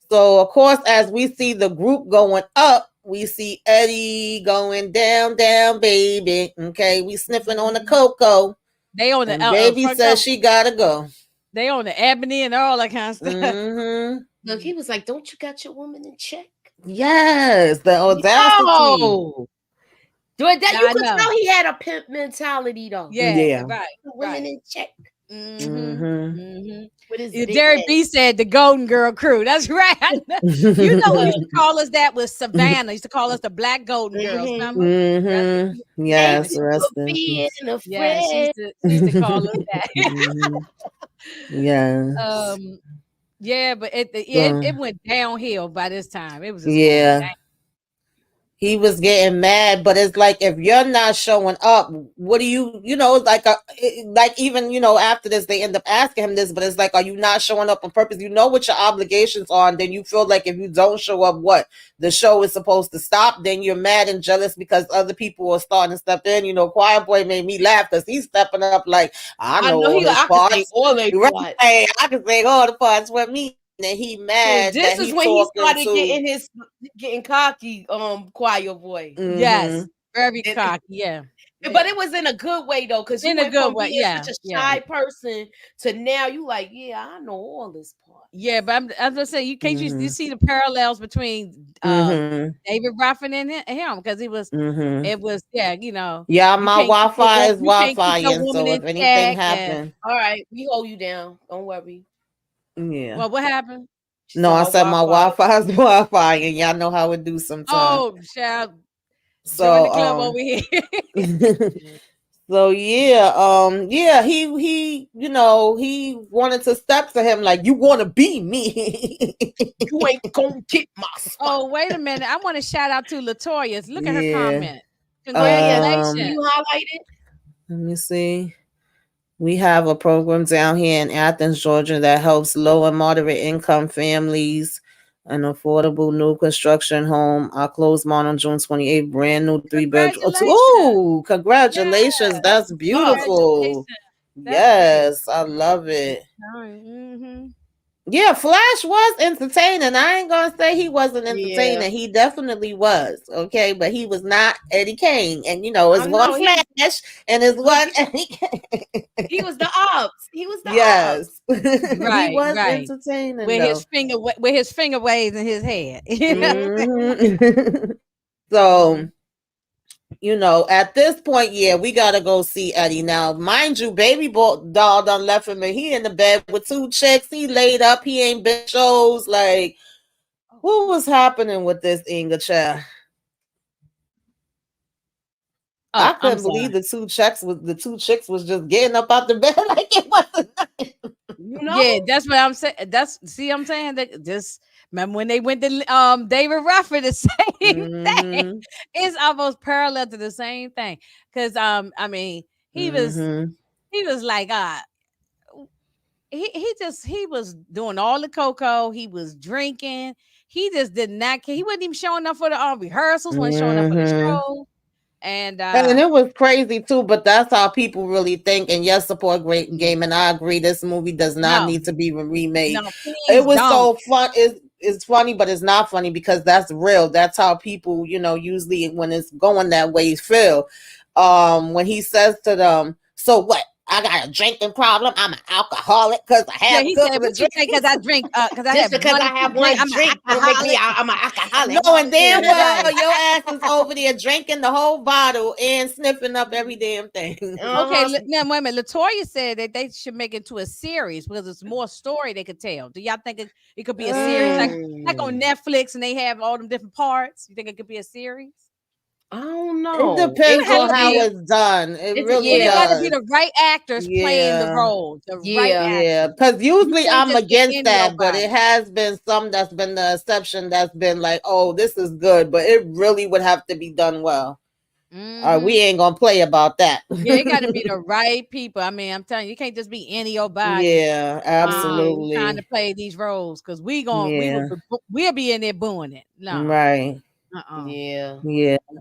So of course, as we see the group going up, we see Eddie going down, down, baby. Okay, we sniffing on the cocoa. They on the baby says she gotta go. They on the ebony and all that kind of stuff. Look, he was like, "Don't you got your woman in check?" Yes, the audacity. You could tell he had a pimp mentality, though. Yeah. Right. Women in check. Derek B said the Golden Girl Crew. That's right. You know what used to call us that was Savannah. Used to call us the Black Golden Girls. Yes, she used to call us that. Yeah, but it went downhill by this time. It was he was getting mad, but it's like, if you're not showing up, what do you, it's like even, after this, they end up asking him this, but it's like, are you not showing up on purpose? You know what your obligations are, and then you feel like if you don't show up, what the show is supposed to stop, then you're mad and jealous because other people are starting to step in. Quiet Boy made me laugh because he's stepping up like, I know all his parts. Can say all they parts. I can say all the parts with me. And he mad. So this that is when he started getting cocky, Quiet Boy. Mm-hmm. Yes, very cocky, yeah. But it was in a good way though, because you went from being such a shy person to now you like, yeah, I know all this part. Yeah, but I'm just saying, you can't you see the parallels between David Ruffin and him, because it was Yeah, my Wi-Fi is Wi-Fi, and so if anything happens, all right, we hold you down. Don't worry. Yeah. Well, what happened? No, I said my Wi-Fi is Wi-Fi, and y'all know how it do sometimes. Oh, child. So join the club over here. So yeah, he he wanted to step to him like, you want to be me. You ain't gonna get my spot. Oh, wait a minute. I want to shout out to Latoya. Look at her comment. Congratulations. You highlight it? Let me see. We have a program down here in Athens, Georgia, that helps low and moderate income families an affordable new construction home. I closed mine on June 28th. Brand new 3-bedroom. Oh, congratulations. Yeah. That's beautiful. Yes, I love it. Mm-hmm. Yeah, Flash was entertaining. I ain't gonna say he wasn't entertaining. Yeah. He definitely was. Okay, but he was not Eddie Kane. And it's one Flash and it's one Eddie Kane. He was the ops. He was the ops. Right, he was entertaining. With his finger waves in his head. Mm-hmm. So at this point, we gotta go see Eddie. Now, mind you, baby doll done left him, and he in the bed with 2 chicks. He laid up. He ain't been shows. Like, what was happening with this Inga child? I couldn't believe the 2 chicks was just getting up out the bed like it wasn't nothing. Yeah, that's what I'm saying. I'm saying that just. Remember when they went to David Ruffin, the same thing. It's almost parallel to the same thing. Because I mean, he was like he was doing all the cocoa, he was drinking, he just did not care. He wasn't even showing up for the rehearsals, wasn't showing up for the show. And it was crazy too, but that's how people really think. And yes, support great game, and I agree. This movie does not need to be remade. No, it was so fun. It's funny, but it's not funny because that's real. That's how people, usually when it's going that way feel. When he says to them, "So what? I got a drinking problem. I'm an alcoholic because I have." He said, "What you think? Because I drink. Because I have one drink. I'm an alcoholic." No, and then your ass is over there drinking the whole bottle and sniffing up every damn thing. Okay, now wait a minute. Latoya said that they should make it into a series because it's more story they could tell. Do y'all think it could be a series like on Netflix and they have all them different parts? You think it could be a series? I don't know. It depends on how it's done. It really does. It got to be the right actors playing the roles. Because usually I'm against that, but it has been some that's been the exception that's been like, oh, this is good, but it really would have to be done well. We ain't gonna play about that. Yeah, it got to be the right people. I mean, I'm telling you, you can't just be any old body. Yeah, absolutely. Trying to play these roles because we'll be in there booing it. No. Right. Yeah.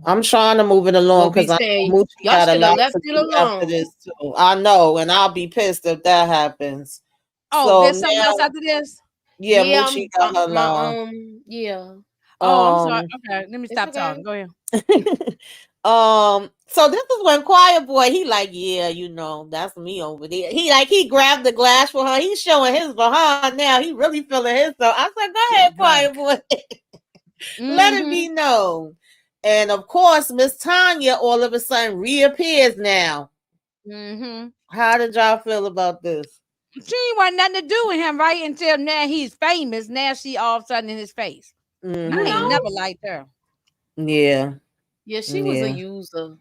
I'm trying to move it along because I know y'all should have left it alone after this too. I know, and I'll be pissed if that happens. Oh, there's something else after this. Yeah, Moochie got her long. Oh, I'm sorry. Okay, let me stop talking. Go ahead. So this is when Quiet Boy, he like, that's me over there. He grabbed the glass for her. He's showing his behind now. He really feeling himself. I said, go ahead, Quiet Boy. Let it be known. And of course, Miss Tanya all of a sudden reappears now. How did y'all feel about this? She ain't want nothing to do with him, right? Until now he's famous. Now she all of a sudden in his face. I ain't never liked her. Yeah. Yeah, she was a user.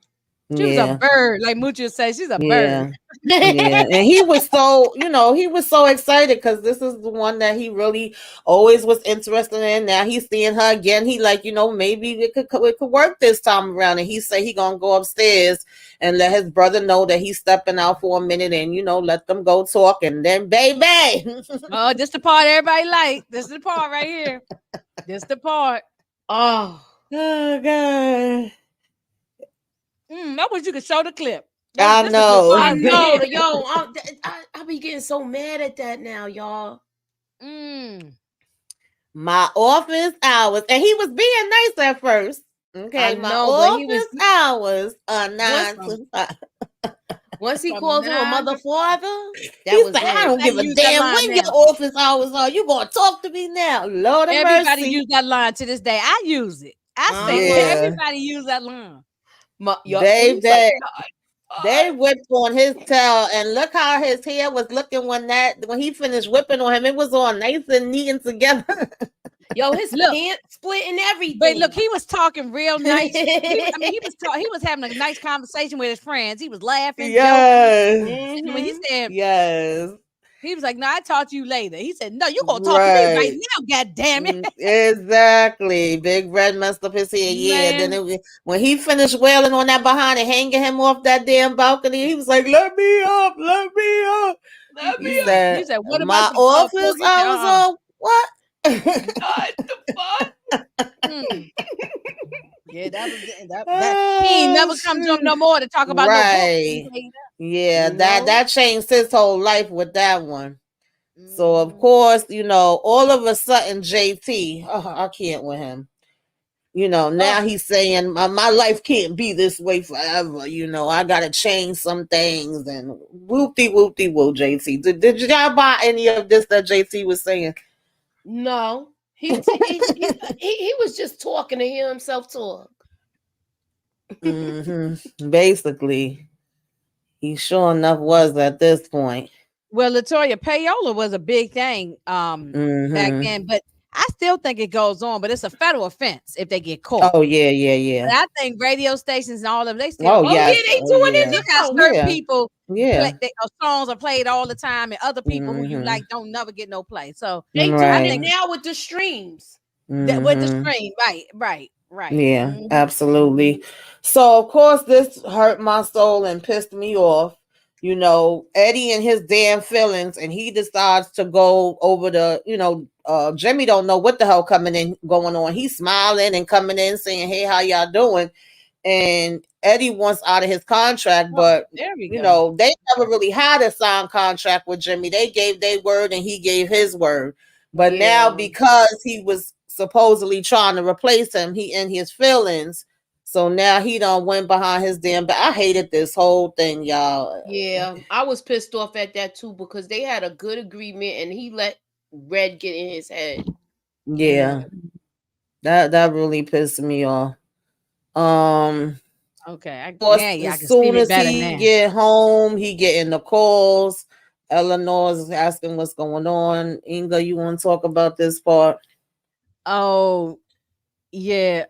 She was a bird, like Mucha said. She's a bird. Yeah, and he was so, he was so excited because this is the one that he really always was interested in. Now he's seeing her again. He like, maybe it could work this time around. And he said he gonna go upstairs and let his brother know that he's stepping out for a minute, and let them go talk. And then, baby, oh, this the part everybody like. This is the part right here. This the part. Oh God. I wish you could show the clip. I know. Yo, I be getting so mad at that now, y'all. My office hours, and he was being nice at first. Okay, my office hours are 9 to 5. Once he called him a mother father, that was like, I don't give a damn when your office hours are. You gonna talk to me now? Lord of mercy. Everybody use that line to this day. I use it. I say everybody use that line. They whipped on his tail, and look how his hair was looking when he finished whipping on him. It was all nice and neat and together. Yo, his pants split and everything. But look, he was talking real nice. He was having a nice conversation with his friends. He was laughing. Yes. Joking. When he said yes. He was like, "No, I talk to you later." He said, "No, you gonna talk to me right now, God damn it!" Exactly. Big Red messed up his hair. Yeah. Then when he finished wailing on that behind and hanging him off that damn balcony, he was like, "Let me up, let me up." He said, "What about my office? I was on what? God, the fuck? Yeah, that he ain't never come to him no more to talk about no book. Yeah, that changed his whole life with that one. So of course, all of a sudden JT, I can't with him. Now he's saying my life can't be this way forever. I gotta change some things, and whoopty woo JT. Did y'all buy any of this that JT was saying? No. He was just talking to hear himself talk. Basically. He sure enough was at this point. Well, LaToya, payola was a big thing back then, but I still think it goes on, but it's a federal offense if they get caught. Oh, yeah. But I think radio stations and all of them, they still they doing it. Look how certain people songs are played all the time, and other people who you like don't never get no play. So they do it now with the streams. With the stream, right. Yeah, absolutely. So of course this hurt my soul and pissed me off. Eddie and his damn feelings, and he decides to go over the, Jimmy don't know what the hell going on. He's smiling and coming in saying, "Hey, how y'all doing?" And Eddie wants out of his contract, but they never really had a signed contract with Jimmy. They gave their word and he gave his word. But now because he was supposedly trying to replace him, he in his feelings. So now he done went behind his damn back. I hated this whole thing, y'all. Yeah, I was pissed off at that too because they had a good agreement and he let Red get in his head. Yeah. That really pissed me off. Okay. As soon as he get home, he getting the calls. Eleanor's asking what's going on. Inga, you want to talk about this part? Oh, yeah.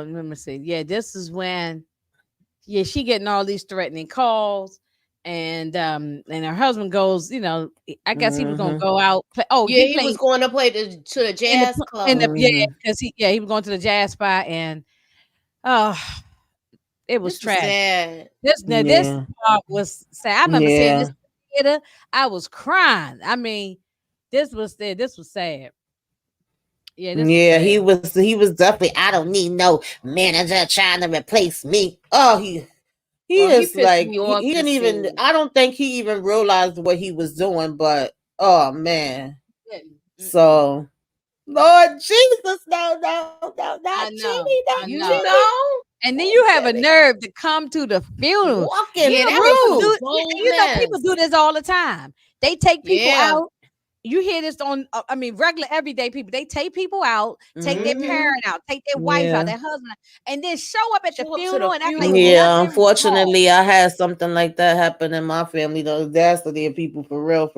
Let me see. Yeah, this is when she getting all these threatening calls, and her husband goes, I guess he was gonna go out. He was going to play to the jazz club. Because he was going to the jazz spot, and it was trash. This part was sad. I remember seeing this theater. I was crying. I mean, this was sad. Yeah, he was definitely. I don't need no manager trying to replace me. Oh, he is like he didn't even. I don't think he even realized what he was doing. But oh man, so Lord Jesus, no, Jimmy, And then you have a nerve to come to the funeral. Walking people do this all the time. They take people out. You hear this on, regular everyday people. They take people out, take their parent out, take their wife out, their husband, and then show up at the funeral and act like unfortunately, I had something like that happen in my family. The audacity of people, for real.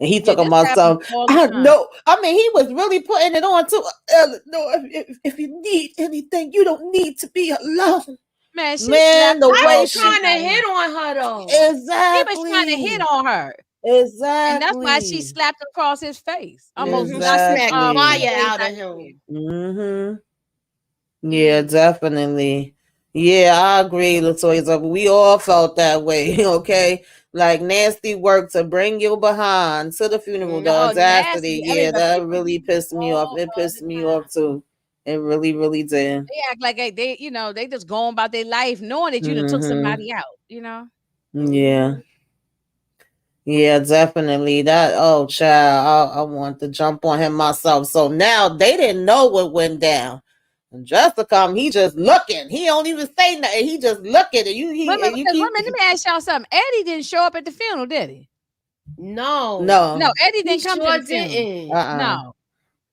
And he took about something. No, he was really putting it on too. No, if you need anything, you don't need to be alone. Man, she Man, the I way was she trying to hit on her though. exactly. He was trying to hit on her. Exactly. And that's why she slapped across his face. Almost exactly. Smacked the fire out of him. Mm-hmm. Yeah, definitely. Yeah, I agree, Latoya. We all felt that way, okay? Like nasty work to bring you behind to the funeral. The audacity, yeah, that really pissed me off. It pissed me off too. It really, really did. They act like they you know, they just going about their life knowing that you done took somebody out, you know? Yeah. Yeah, definitely. That child, I want to jump on him myself. So now they didn't know what went down. And Jessica, he just looking. He don't even say nothing. He just looking. And you Let me ask y'all something. Eddie didn't show up at the funeral, did he? No, Eddie didn't come to the funeral. No.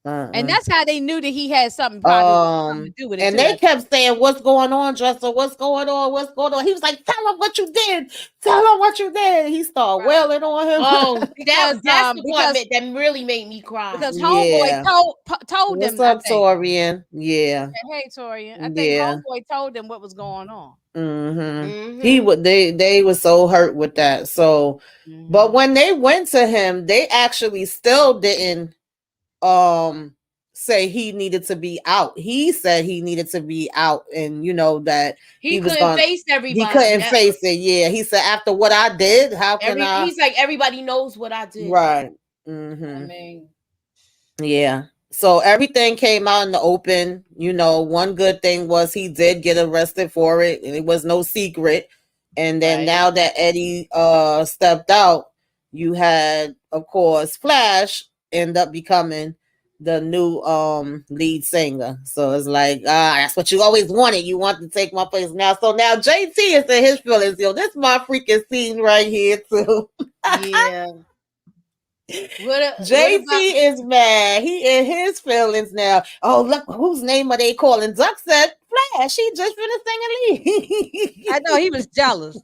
And that's how they knew that he had something probably to do with it. And they kept saying, "What's going on, Jessica? What's going on? What's going on?" He was like, "Tell him what you did. Tell him what you did." He started wailing on him. Oh, that's the part that really made me cry. Because homeboy told them. What's up, Torian? Yeah. Hey, Torian. I think homeboy told them what was going on. He would. They were so hurt with that. So, but when they went to him, they actually still didn't say he needed to be out. He said he needed to be out, and that he couldn't face everybody. He couldn't face it. Yeah, he said after what I did, how can I? He's like, everybody knows what I did. Right. I mean, yeah. So everything came out in the open. One good thing was he did get arrested for it, and it was no secret. And then now that Eddie stepped out, you had, of course, Flash end up becoming the new lead singer. So it's like, that's what you always wanted. You want to take my place now. So now JT is in his feelings. This is my freaking scene right here too. Yeah. JT is mad. He in his feelings now. Oh, look, whose name are they calling? Duck said Flash. He just finished singing. I know he was jealous.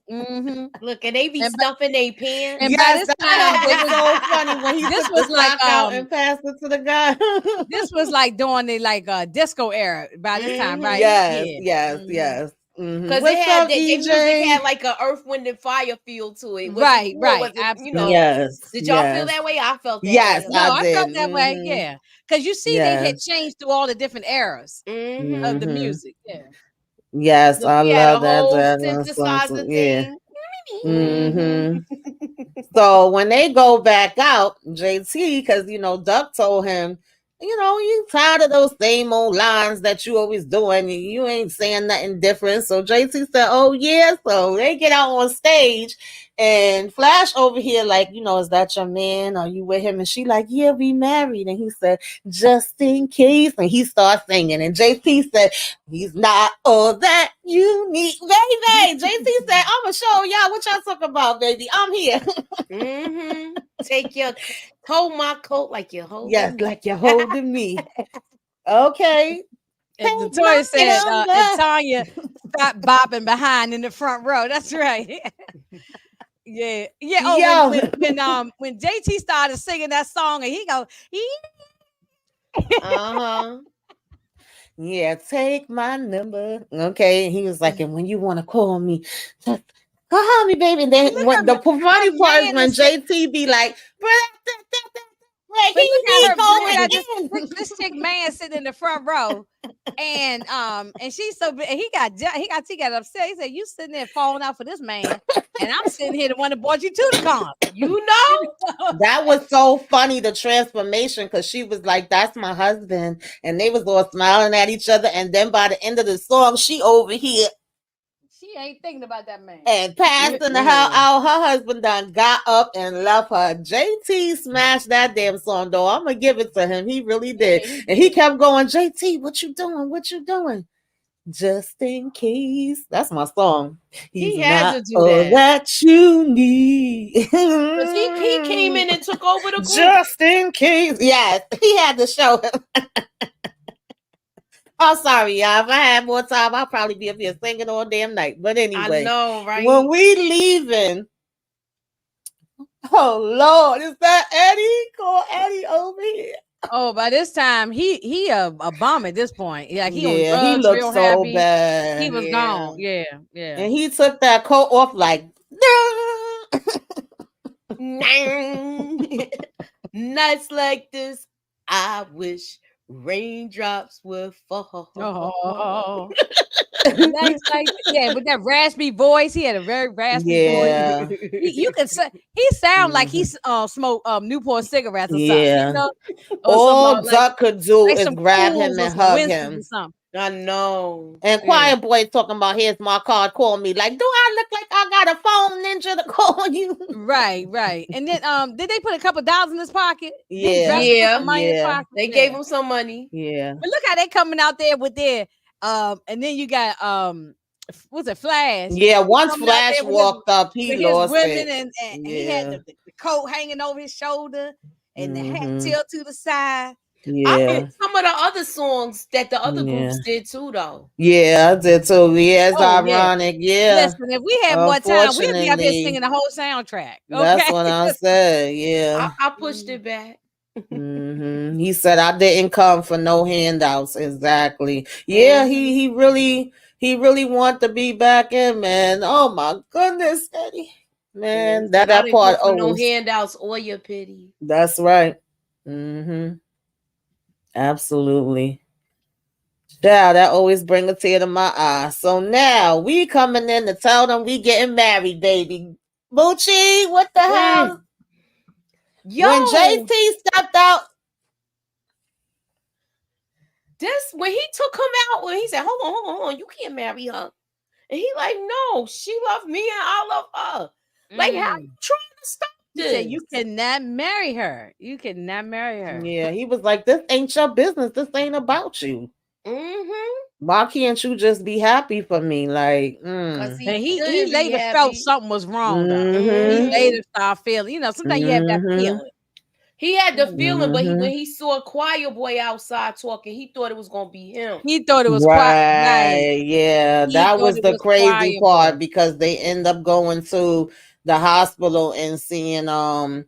Look, and they be stuffing their pants. And by this time, it was so funny when he this was like out and passed it to the guy. This was like during the disco era by this time, right? Yes. Because their music had like an Earth, Wind, and Fire feel to it. Right. Yes. Did y'all feel that way? I felt that. Yes, way. I did. felt that way. Yeah, because you see they had changed through all the different eras of the music. Yeah. Yes, I love that. Synthesizer thing. So when they go back out, JT, because Duck told him, you tired of those same old lines that you always doing. You ain't saying nothing different. So JT said, "Oh yeah." So they get out on stage, and Flash over here like, is that your man? Are you with him? And she like, "Yeah, we married." And he said, "Just in case." And he starts singing. And JT said, "He's not all that you need, baby." JT said, "I'm gonna show y'all what y'all talking about, baby. I'm here." Hold my coat like you're holding me. Like you're holding me. Okay. And the toy said, and Tanya stopped bopping behind in the front row. That's right. Yeah. Oh, when JT started singing that song and he go, yeah, take my number. Okay. And he was like, and when you want to call me, just call me, baby. And then when the funny part is when JT be like, this chick man sitting in the front row, and she's so big, and he got upset. He said, "You sitting there falling out for this man, and I'm sitting here the one that brought you to the con." That was so funny, the transformation, because she was like, "That's my husband," and they was all smiling at each other. And then by the end of the song, she over here. She ain't thinking about that man. And passing the hell out. Her husband done got up and left her. JT smashed that damn song, though. I'm going to give it to him. He really did. And he kept going, JT, what you doing? What you doing? Just in case. That's my song. He has to do that you need. Because he came in and took over the group. Just in case. Yes, he had to show him. Oh, sorry, y'all. If I had more time, I'll probably be up here singing all damn night. But anyway, I know, right? When we leaving, oh Lord, is that Eddie? Call Eddie over here. Oh, by this time he a bum at this point. Yeah, he on drugs, he looked real so heavy. bad. He was gone. Yeah. And he took that coat off like nights like this, I wish raindrops would fall. Oh. Nights like with that raspy voice. He had a very raspy voice. You could say he sound like he smoked Newport cigarettes or something. You know? All Duck could do is grab him and hug him. I know. And Quiet Boy talking about, here's my card, call me. Like, do I look like I got a phone ninja to call you? Right. And then did they put a couple dollars in his pocket? Yeah. They gave him some money. Yeah. But look how they coming out there with their and then you got what's it, Flash? Yeah, once Flash walked up, he lost it. And he had the coat hanging over his shoulder and the hat tilted to the side. Yeah. I mean, some of the other songs that the other groups did too, though. Yeah, I did too. Yeah, it's ironic. Yeah. Listen, if we had more time, we'd be out there singing the whole soundtrack. Okay? That's what I said. Yeah. I pushed it back. He said, I didn't come for no handouts. Exactly. Yeah, he really want to be back in, man. Oh my goodness, Eddie. Man, that part. Oh, no handouts or your pity. That's right. Absolutely. Yeah, that always bring a tear to my eye. So now we coming in to tell them we getting married, baby. Bucci, what the hell? Yo, when JT stepped out, when he took him out, when he said, hold on, you can't marry her. And he like, no, she loved me and I love her. Like, how you trying to stop this? He said, you cannot marry her. You cannot marry her. Yeah, he was like, this ain't your business. This ain't about you. Why can't you just be happy for me? Like, and he later felt something was wrong. Though. He later started feeling, sometimes you have that feeling. He had the feeling, but when he saw Choir Boy outside talking, he thought it was going to be him. He thought it was right. Yeah, that was the crazy part because they end up going to the hospital and seeing what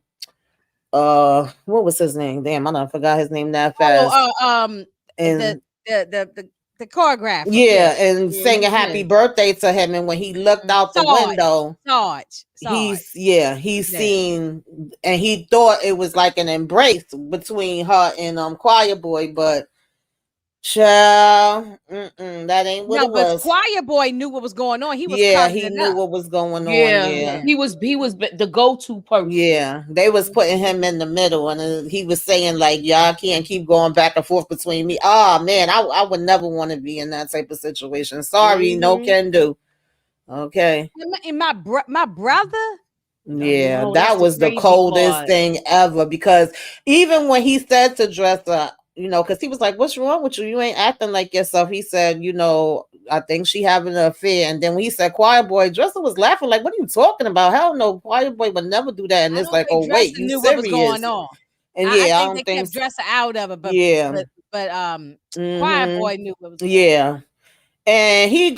was his name? Damn, I done forgot his name that fast. And the choreographer. Yeah, and singing happy birthday to him. And when he looked out the window, he's seen, and he thought it was like an embrace between her and Choir Boy, but child, that ain't what it was. Choir Boy knew what was going on. He was he knew what was going on. Yeah, he was the go-to person. Yeah, they was putting him in the middle, and he was saying like, y'all can't keep going back and forth between me. Oh man, I would never want to be in that type of situation. Sorry, no can do. Okay. And my brother. Yeah, that was the coldest thing ever, because even when he said to Dresser, because he was like, what's wrong with you? You ain't acting like yourself. He said, I think she having an affair. And then when he said Choir Boy, Dresser was laughing like, what are you talking about? Hell no, Choir Boy would never do that. And it's like, oh wait, you knew serious? What was going on. And I think they kept Dresser out of it, but Choir Boy knew what was going on. And he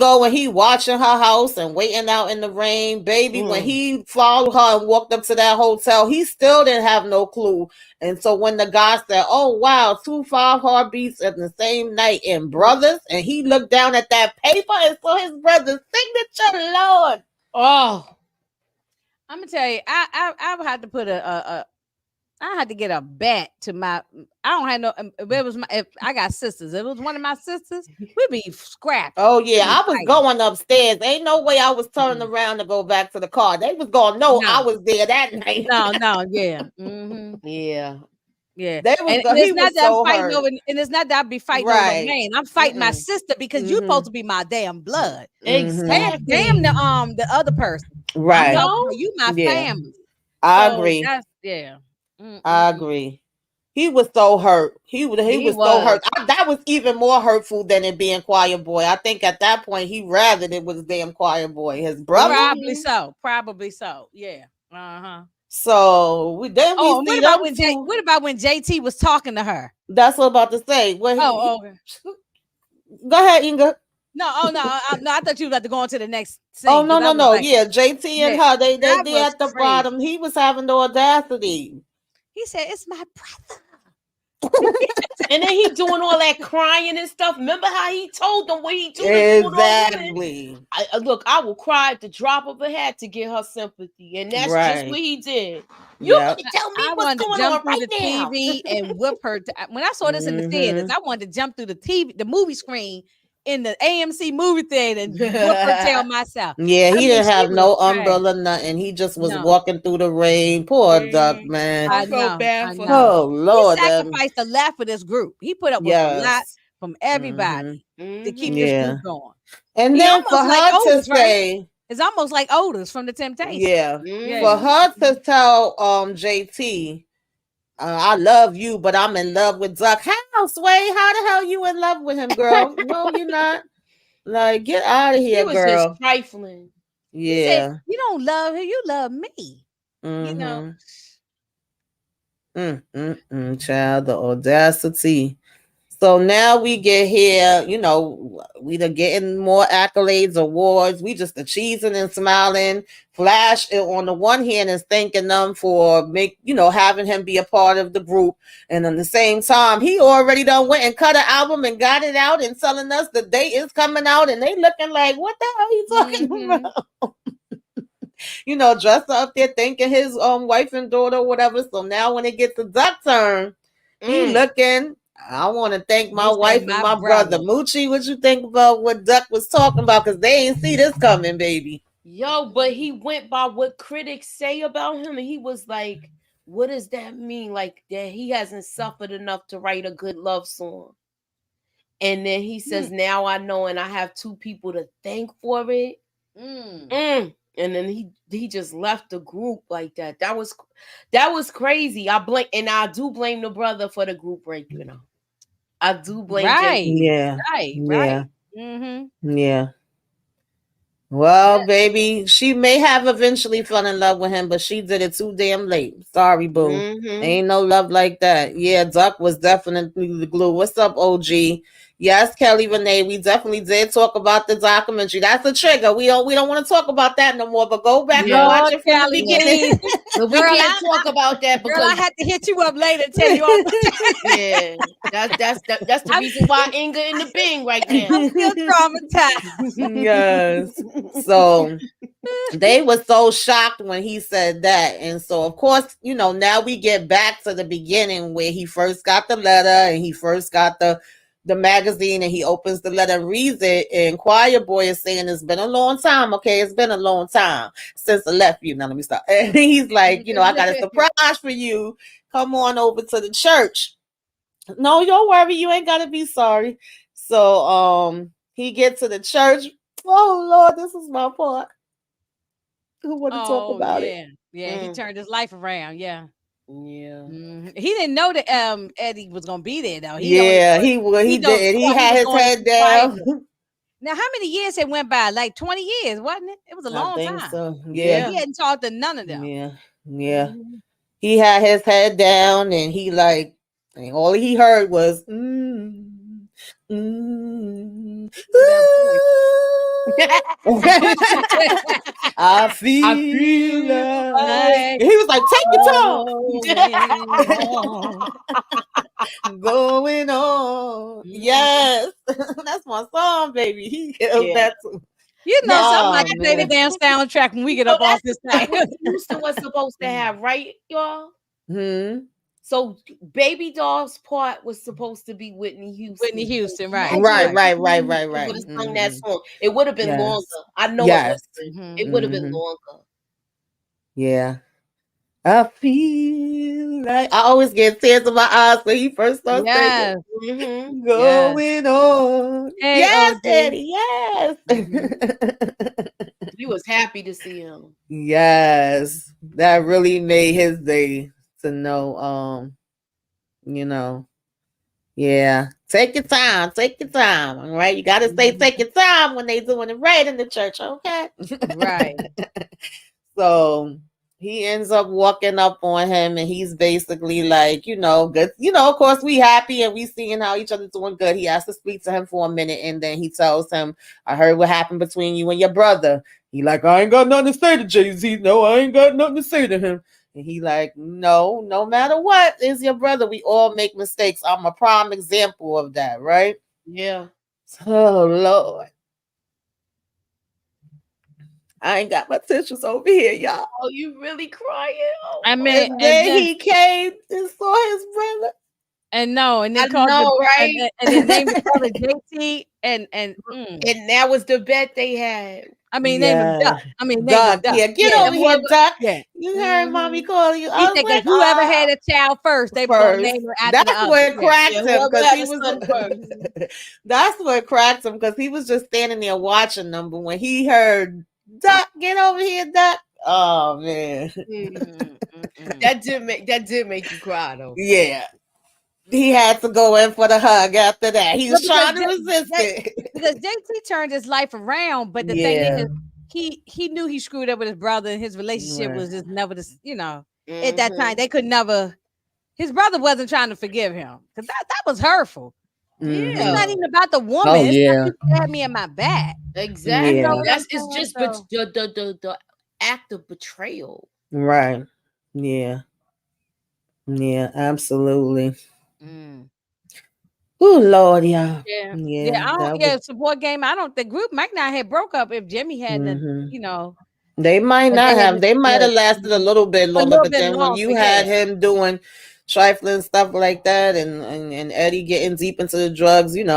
watching her house and waiting out in the rain, baby. When he followed her and walked up to that hotel, he still didn't have no clue. And so when the guy said, oh wow, 2 Thefiveheartbeats at the same night in Brothers, and he looked down at that paper and saw his brother's signature, Lord. Oh, I'm gonna tell you, I would have to put I had to get a bat to my. I don't have no. If I got sisters, if it was one of my sisters, we'd be scrapped. Oh yeah, I was going upstairs. Ain't no way I was turning around to go back to the car. They was going. No, I was there that night. No, yeah, yeah. They was. And it's not that I'm fighting over, and it's not that I be fighting over a man. I'm fighting my sister because you're supposed to be my damn blood. Exactly. Damn the other person. Right. You my family. I agree. I agree. He was so hurt. He was so hurt. That was even more hurtful than it being Choir Boy. I think at that point he rather it was damn Choir Boy, his brother. Probably so. Yeah. So what about when JT was talking to her? That's what I'm about to say. Okay. Go ahead, Inga. No, I thought you were about to go on to the next scene. Oh no. Like, yeah, JT and her, they at the bottom. He was having the audacity. He said, "It's my brother." And then he doing all that crying and stuff. Remember how he told them what he do? Exactly. Look, I will cry at the drop of a hat to get her sympathy, and that's just what he did. You can tell me what's going on right the now. TV and whip her. When I saw this in the theaters, I wanted to jump through the TV, the movie screen in the AMC movie theater and whip her tail myself. Yeah, he didn't have no umbrella, nothing. He just was walking through the rain. Poor Duck, man. I felt bad for him. Oh Lord, he sacrificed a lot for this group. He put up with a lot from everybody to keep this group going. And then for her to say, it's almost like Otis from the Temptations. Yeah. For her to tell JT, I love you, but I'm in love with Duck. How, Sway? How the hell you in love with him, girl? No, you're not. Like, get out of here, he was girl. Just trifling. Yeah. He said, you don't love her, you love me. You know. Child, the audacity. So now we get here, we are getting more accolades, awards. We just are cheesing and smiling. Flash, on the one hand, is thanking them for having him be a part of the group. And on the same time, he already done went and cut an album and got it out and telling us the date is coming out. And they looking like, what the hell are you talking about? Dressed up there thanking his wife and daughter, whatever. So now when it gets to Duck turn, he looking... I want to thank my wife and my brother. Moochie, what you think about what Duck was talking about? Because they ain't see this coming, baby. Yo, but he went by what critics say about him, and he was like, what does that mean? Like, that he hasn't suffered enough to write a good love song. And then he says, now I know, and I have two people to thank for it. And then he just left the group like that. That was crazy. I do blame the brother for the group break, I do blame JT. Yeah. Right. Yeah. Well, baby, she may have eventually fell in love with him, but she did it too damn late. Sorry, boo. Ain't no love like that. Yeah, Duck was definitely the glue. What's up, OG? Yes, Kelly Renee, we definitely did talk about the documentary. That's a trigger. We don't want to talk about that no more, but go back and watch it from the beginning. But we can't talk about that because I had to hit you up later and tell you all. Yeah, that's the reason why Inga in the Bing right now. I'm still traumatized. Yes. So they were so shocked when he said that. And so, of course, now we get back to the beginning where he first got the letter and he first got the magazine, and he opens the letter and reads it, and Choir Boy is saying it's been a long time. Okay, it's been a long time since I left you. Now let me stop. And he's like, I got a surprise for you. Come on over to the church. No, don't worry, you ain't gotta be sorry. So he gets to the church. Oh Lord, this is my part. Who want to talk about it? Yeah, he turned his life around. Yeah. Yeah. He didn't know that Eddie was gonna be there though. He did. He had his head down. Now, how many years had went by? Like 20 years, wasn't it? It was a long time. So. Yeah. He hadn't talked to none of them. Yeah. He had his head down, and he and all he heard was I feel like... He was like, take your time. Going on. Yes. That's my song, baby. He killed that too. Somebody play the damn soundtrack when we get up off this thing. Houston was supposed to have, right, y'all? So Baby Doll's part was supposed to be Whitney Houston. Right. Would have sung that song. It would have been longer. I know it would have been longer. Yeah. I feel like... I always get tears in my eyes when he first starts singing. Going on. Hey, yes, Eddie. Yes. He was happy to see him. Yes. That really made his day. To know, yeah. Take your time. All right. You got to say, take your time when they doing it right in the church. Okay. Right. So he ends up walking up on him, and he's basically like, good. Of course we happy and we seeing how each other's doing good. He has to speak to him for a minute, and then he tells him, I heard what happened between you and your brother. He like, I ain't got nothing to say to Jay-Z. No, I ain't got nothing to say to him. And he like, no matter what, is your brother. We all make mistakes. I'm a prime example of that, right? Yeah. Oh Lord. I ain't got my tissues over here, y'all. Oh, you really crying? Oh, I mean, and then he came and saw his brother. And they I called know, right? And they named the brother JT and that was the bet they had. I mean, name him Duck. Duck. Yeah, get over here, Duck. Yeah. You heard mommy calling you. He thinking whoever had a child first, they were gonna name her after That's the what cracked him because he was. That's what cracked him because he was just standing there watching them. But when he heard Duck, get over here, Duck. Oh man, that did make you cry though. Yeah. He had to go in for the hug after that. He was trying to resist it. Because JT turned his life around, but the thing is, he knew he screwed up with his brother, and his relationship was just never this, at that time they could never. His brother wasn't trying to forgive him because that was hurtful. It's not even about the woman. Oh, it's not you stabbed me in my back. Exactly. It's just the act of betrayal. Right. Yeah. Yeah, absolutely. Oh Lord, yeah. Support game. I don't. The group might not have broke up if Jimmy hadn't. They might not have. They might have lasted a little bit longer. But then when you had him doing trifling stuff like that, and Eddie getting deep into the drugs, it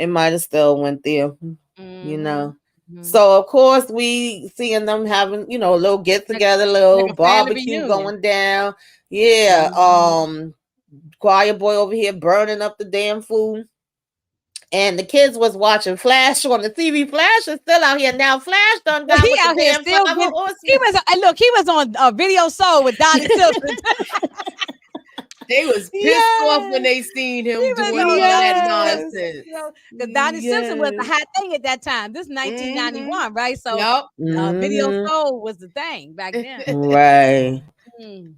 might have still went there. So of course we seeing them having, a little get together, little barbecue going down. Yeah. Choir boy over here burning up the damn food. And the kids was watching Flash on the TV. Flash is still out here now. Flash done got with the damn he was on Video Soul with Donnie Simpson. They was pissed off when they seen him doing all that nonsense. Because Donnie Simpson was the hot thing at that time. This is 1991, right? So Video Soul was the thing back then. Right.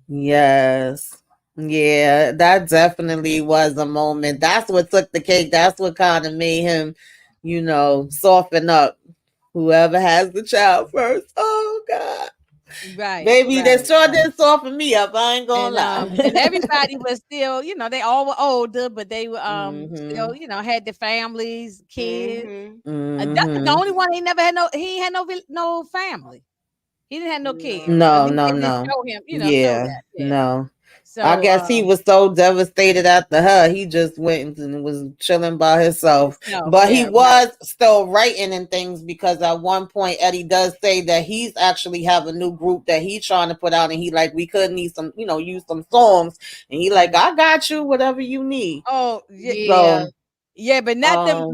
Yes. Yeah, that definitely was a moment. That's what took the cake. That's what kind of made him, soften up. Whoever has the child first. Oh God. Right. Baby, they sure did soften me up. I ain't gonna lie. And everybody was still, they all were older, but they were still, had their families, kids. The only one he ain't had no family. He didn't have no kids. No. Show him, no. So, I guess he was so devastated after her. He just went and was chilling by himself. But he was still writing and things because at one point Eddie does say that he's actually have a new group that he's trying to put out, and he like, we could need some, use some songs, and he like, I got you, whatever you need. Oh yeah. So, yeah, but not them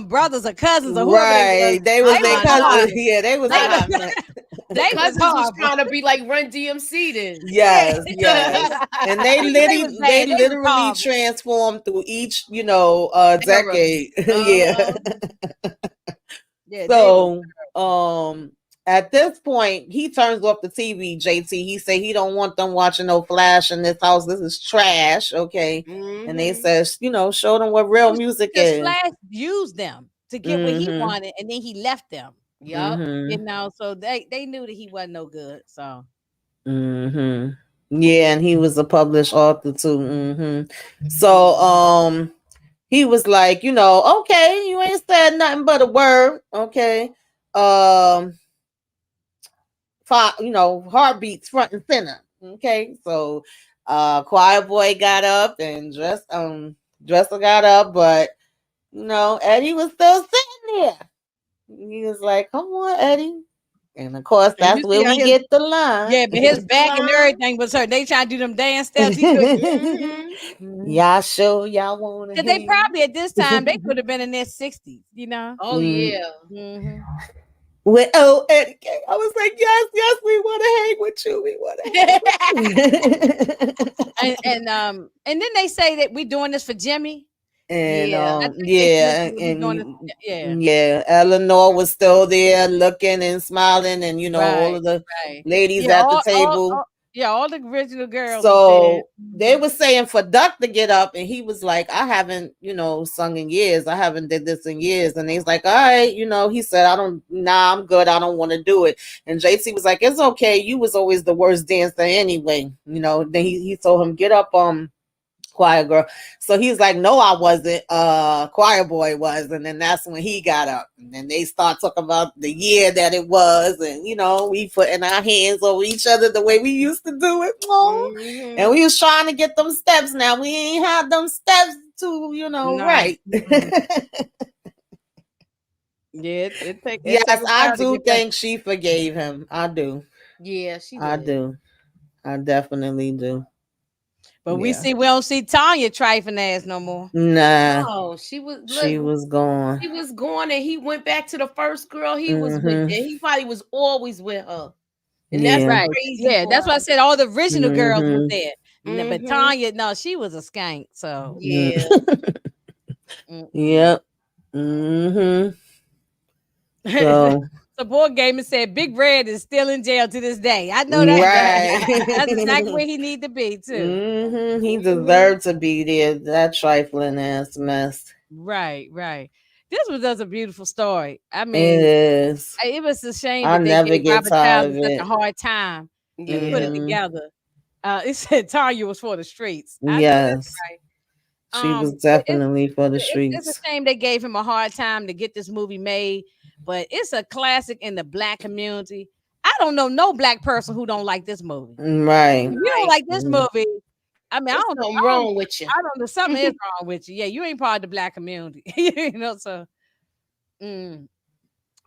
brothers or cousins or whoever right. They was their cousins. Yeah, they was they cousins was trying to be like Run DMC then. Yes. And they literally transformed through each, decade. So at this point, he turns off the TV, JT. He say he don't want them watching no Flash in this house. This is trash, okay? And they says, show them what real music is. Flash used them to get what he wanted, and then he left them. Yep. So they knew that he wasn't no good. So. Yeah, and he was a published author too. So he was like, okay, you ain't said nothing but a word, okay. Heartbeats front and center. Okay, so choir boy got up and dresser got up, but Eddie was still sitting there. He was like, come on, Eddie. And of course, that's where we get the line. Yeah, but his back and everything was hurt. They trying to do them dance steps. Y'all sure y'all want to? They probably at this time they could have been in their 60s. Oh yeah. With Eddie K. I was like, yes, we want to hang with you. We want to hang. And then they say that we're doing this for Jimmy. And Eleanor was still there looking and smiling, and all of the ladies at the table. Yeah, all the original girls. So they were saying for Duck to get up, and he was like, I haven't, sung in years. I haven't did this in years. And he's like, all right, he said, I'm good. I don't want to do it. And JC was like, it's okay. You was always the worst dancer anyway. Then he told him, get up, choir girl. So he's like, no, I wasn't. Choir boy was. And then that's when he got up. And then they start talking about the year that it was. And, we putting our hands over each other the way we used to do it. Mm-hmm. And we was trying to get them steps. Now we ain't had them steps to, right. Yeah, yes, I do think she forgave him. I do. Yeah, she did. I do. I definitely do. But we don't see Tanya trifling ass no more. Nah. Oh, she was gone. She was gone, and he went back to the first girl he was with, and he probably was always with her. And that's right. Crazy. Yeah, that's why I said all the original girls was there. But Tanya, no, she was a skank. So yeah. Yep. So. So boy Gamer said Big Red is still in jail to this day. I know that. Right. That's exactly where he need to be too. He deserved to be there. That trifling ass mess. Right. This was just a beautiful story. I mean, it is. It was a shame I that never they gave get Robert tired of such it. a hard time to put it together. It said Tanya was for the streets. I yes. know that's right. She was definitely for the streets. It's a shame they gave him a hard time to get this movie made, but it's a classic in the Black community. I don't know no Black person who don't like this movie. Right. If you don't like this movie, I mean, I don't know. Wrong with you. I don't know. Something is wrong with you. Yeah, you ain't part of the Black community. So.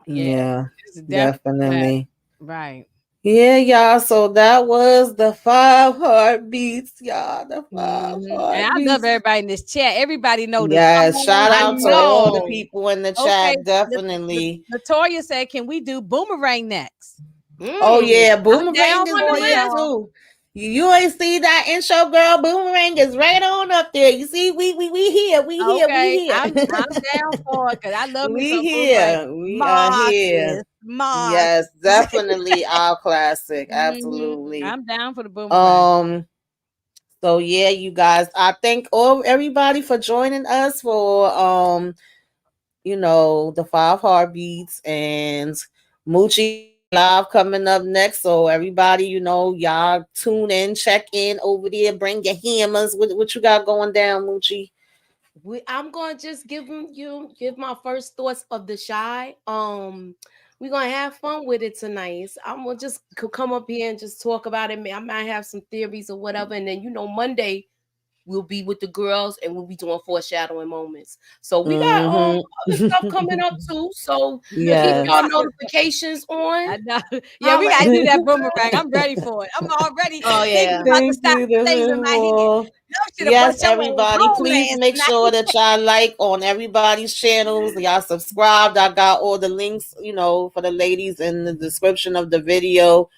Yeah, definitely. Right. Yeah, y'all. So that was the 5 heartbeats, y'all. The 5 heartbeats. And I love everybody in this chat. Everybody know this. Yes, shout out to all the people in the chat. Definitely. Latoya said, "Can we do Boomerang next?" Oh yeah, Boomerang is on there too. You ain't see that intro, girl. Boomerang is right on up there. You see, we here. We here. I'm down for it because I love we here. Boomerang. We are here. Yes, definitely our classic. Absolutely. I'm down for the Boomerang. So yeah, you guys, I thank everybody for joining us for the 5 heartbeats, and Moochie live coming up next. So everybody, y'all tune in, check in over there, bring your hammers. What you got going down, Moochie? I'm gonna just give my first thoughts of The Chi. We're gonna have fun with it tonight. I'm gonna just come up here and just talk about it. I might have some theories or whatever, and then Monday we'll be with the girls and we'll be doing foreshadowing moments. So we got other stuff coming up too. So keep y'all notifications on. I know. Yeah, we gotta do that Boomerang. I'm ready for it. I'm already thinking about the stuff things in my head. Yes, everybody, please make sure that y'all like on everybody's channels. Y'all subscribed. I got all the links, for the ladies in the description of the video.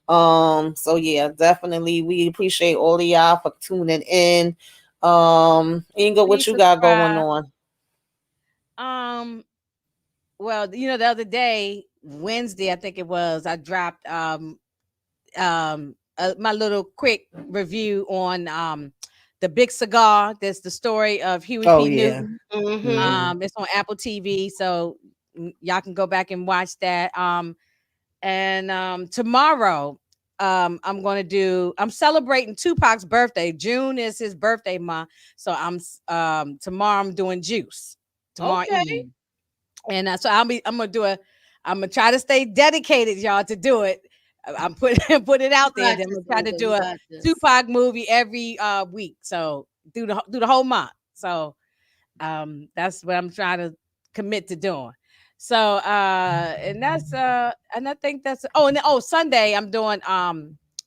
So yeah, definitely we appreciate all of y'all for tuning in. Inga, what you got going on? Well, the other day, Wednesday, I think it was, I dropped my little quick review on The Big Cigar. That's the story of Huey P. Newton. It's on Apple TV, so y'all can go back and watch that. And tomorrow, I'm celebrating Tupac's birthday. June is his birthday month. So tomorrow I'm doing Juice tomorrow evening. And so I'm gonna try to stay dedicated, y'all, to do it. I'm put it out there. I'm gonna try to do a Tupac movie every week. So do the whole month. So that's what I'm trying to commit to doing. So and that's and I think that's Sunday I'm doing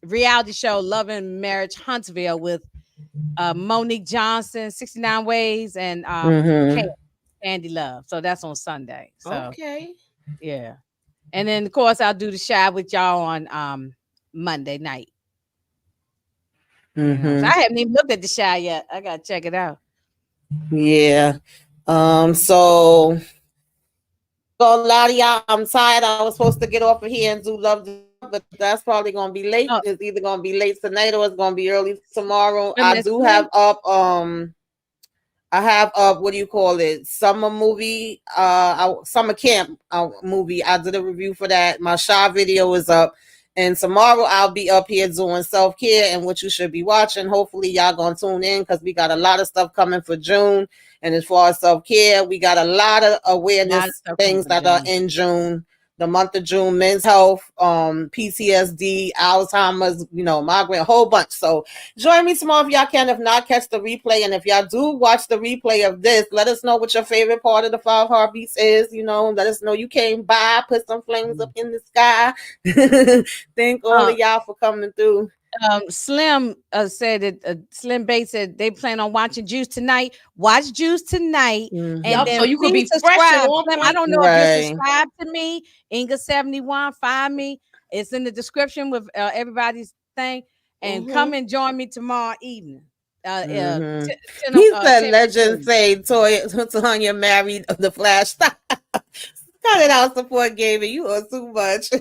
reality show Love and Marriage Huntsville with Monique Johnson, 69 Ways, and Andy Love. So that's on Sunday. So yeah. And then of course I'll do the Chi with y'all on Monday night. So I haven't even looked at the Chi yet. I gotta check it out. Yeah. So a lot of y'all, I'm tired. I was supposed to get off of here and do Love but that's probably gonna be late. It's either gonna be late tonight or it's gonna be early tomorrow. I do have up I have what do you call it? Summer movie, summer camp movie. I did a review for that. My Shy video is up. And tomorrow I'll be up here doing self-care and what you should be watching. Hopefully y'all gonna tune in because we got a lot of stuff coming for June. And as far as self-care, we got a lot of awareness things that are in June. The month of June, men's health, PTSD, Alzheimer's, migraine, a whole bunch. So join me tomorrow if y'all can. If not, catch the replay. And if y'all do watch the replay of this, let us know what your favorite part of the Five Heartbeats is. Let us know you came by, put some flames up in the sky. Thank all of y'all for coming through. Slim said that Slim Bates said they plan on watching Juice tonight. Watch Juice tonight, and then so you could be subscribe. fresh. I don't know if you subscribe to me, Inga71. Find me. It's in the description with everybody's thing, and come and join me tomorrow evening. He said, "Legend say Tonya married the Flash." Cut it out, support gaming. You are too much.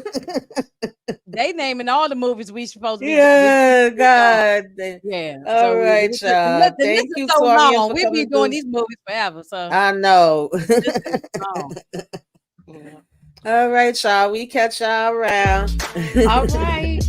They naming all the movies we supposed to be. Yeah, God. Yeah. All right, y'all. Thank you so long. We'll be doing these movies forever. So I know. All right, y'all. We catch y'all around. All right.